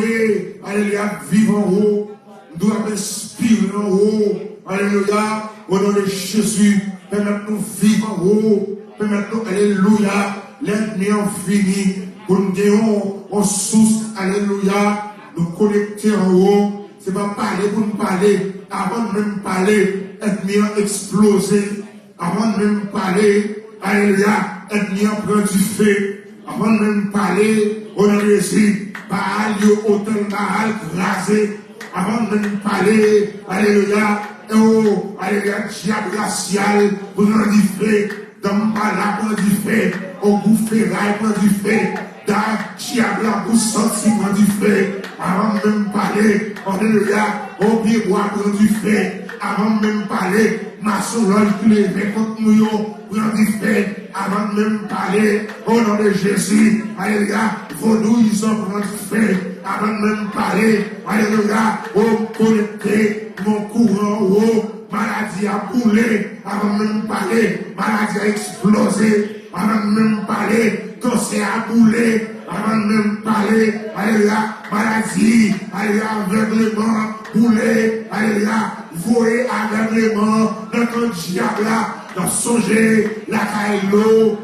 alléluia, vivre en haut. Nous devons respirer en haut. Alléluia. Au nom de Jésus, permettez-nous vivre en haut. Permettez-nous, alléluia, l'ennemi en fini, pour nous ayons en source, alléluia, nous connecter en haut, c'est pas parler pour nous parler, avant de même parler, l'ennemi a explosé, avant de même parler, alléluia, l'ennemi a pris du feu, avant de même parler, on a réussi, Baal, hôtel Baal, rasé, avant de même parler, alléluia, oh, alléluia, diable racial, pour nous dire fait, dans mon palais, pour nous dire fait, au bout ferraille, pour nous dire fait, dans diable, pour sortir, pour nous dire fait, avant de même parler, alléluia, au pied bois, pour nous dire fait, avant de même parler, maçon, l'œil qui lève contre nous, pour nous dire fait, avant de même parler, au nom de Jésus, alléluia, vaudou, ils ont pour nous dire fait, avant de même parler, alléluia, au connecté, mon courant haut, maladie a boulé, avant même parler, maladie a explosé, avant même parler, cancer a boulé, avant même parler, alléluia, maladie, alléluia, aveuglement, boulé, alléluia, voyez aveuglement, dans ton diable là, dans songer, la caillou,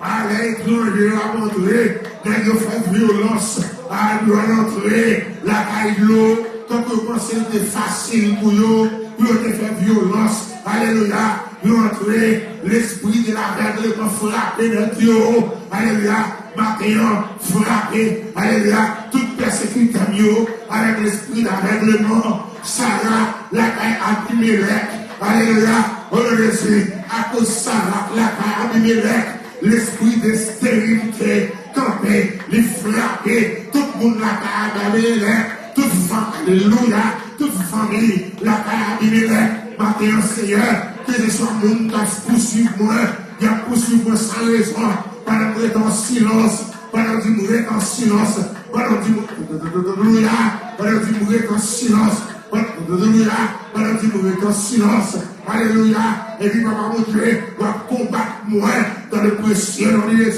à l'étranger, à montrer, dans le fait violence, à l'entrée, la caillou, quand vous pensez que c'est facile pour vous faire violence, alléluia, vous entrez, l'esprit de la règle frapper notre yo, alléluia, maintenant frapper, alléluia, toute persécution avec l'esprit d'avèglement, Sarah, la caille Abimelech, alléluia, on le sait, à cause Sarah, la caille Abimelech, l'esprit de stérilité, campé, les frapper, tout le monde la caille Abimelech, toute famille, alléluia, toute famille, la paix Abimelech, maintenant Seigneur, que ce soit le monde qui poursuit moi, qui poursuit moi sans raison, pendant que je en silence, pendant que je suis en silence, pendant que je suis en silence, pendant que je suis en silence, alléluia, et puis papa mon Dieu, va combattre moi dans le précieux, dans les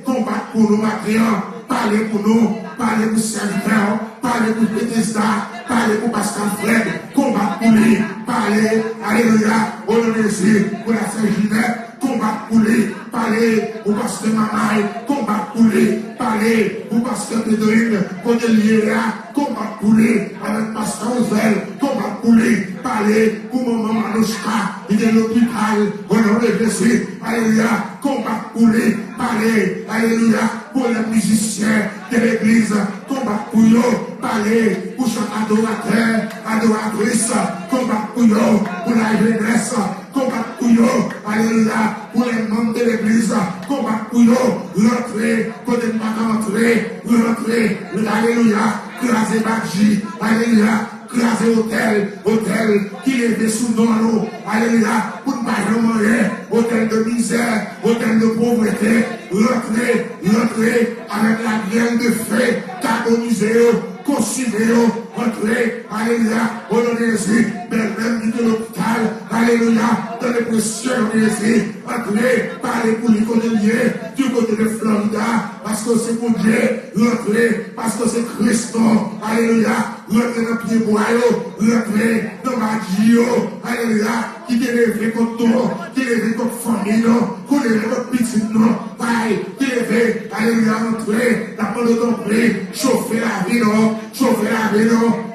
combattre pour nous maintenant, parler pour nous, parler pour serviteurs, parler pour Bethesda, parler pour Pascal Fred, combattre pour lui, parler, alléluia, au nom de Jésus, pour la Sainte Ginette, combattre pour lui, parler pour Pasteur Mamaï, combattre pour lui, parler pour Pasteur Pédorine, pour Delia, combattre pour lui, avec Pasteur Ozel, combattre pour lui, parler pour Maman Manouchka, il est l'hôpital, au nom de Jésus, alléluia, combattre pour lui, parler, alléluia, pour les musiciens de l'église, combattre pour eux, parler pour chaque adorateur, adoratrice, combattre pour eux, pour la jeunesse, combattre pour eux, alléluia, pour les membres de l'église, combattre pour eux, rentrer, côté de ma rentrer, alléluia, craser Badji, alléluia, craser hôtel qui est sous nous, alléluia, pour ne pas manger, hôtel de misère, hôtel de pauvreté, rentrer avec la graine de feu, carboniser, consumer, rentrer, alléluia, au nom de Jésus, même de l'hôpital, alléluia, dans les précieux de Jésus, rentrer, parler pour les coloniers, du côté de Florida, parce que c'est pour Dieu, rentrer, parce que c'est Christ, alléluia, rentrer dans le pied boyau, rentrer dans ma Dio, alléluia, qui t'est levé contre toi, qui t'est levé contre famille, qui t'est levé contre petit, qui t'est levé, alléluia, rentrer, la porte de ton prix, chauffer la vie,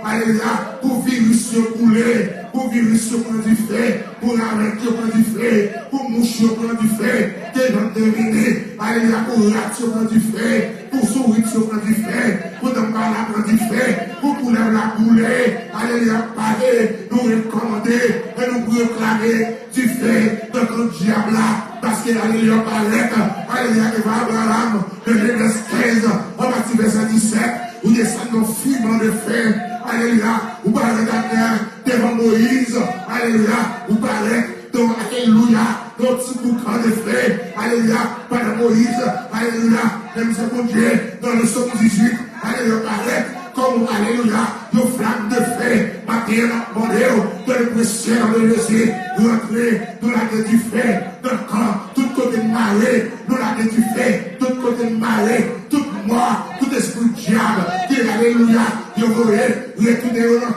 alléluia, pour virus se couler, pour virus se prendre du fait, pour l'arrêt se prendre du fait, pour mouche se prendre du fait, des gens terminés, alléluia, pour rat se prendre du fait, pour souris se prendre du fait, pour ne pas la prendre du fait, pour couler la couler, alléluia, parler, nous recommander et nous proclamer du fait de notre diable là. Parce que alléluia paraît, alléluia, que va Abraham, de Genèse 15, en partie verset 17, où il y a ça dans fumant de feu, alléluia, où paraît d'Adam devant Moïse, alléluia, où paraît dans alléluia, dans le petit boucan de feu, alléluia, par Moïse, alléluia, même ce bon Dieu, dans le psaume 18, alléluia, paraît comme alléluia, nos flammes de feu, matin, mon Dieu, de le précieux de Jésus, rentrer dans la tête du feu, dans le camp, tout côté de marée, dans la tête du feu, tout côté de marée, toute mort, tout esprit diable, qui est alléluia, je voudrais retourner au camp,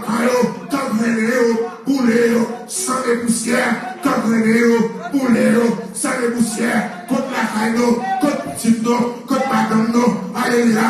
quand boulé, sans les poussières, boulé, sans les poussières, contre la caille, contre petit, contre madame, alléluia.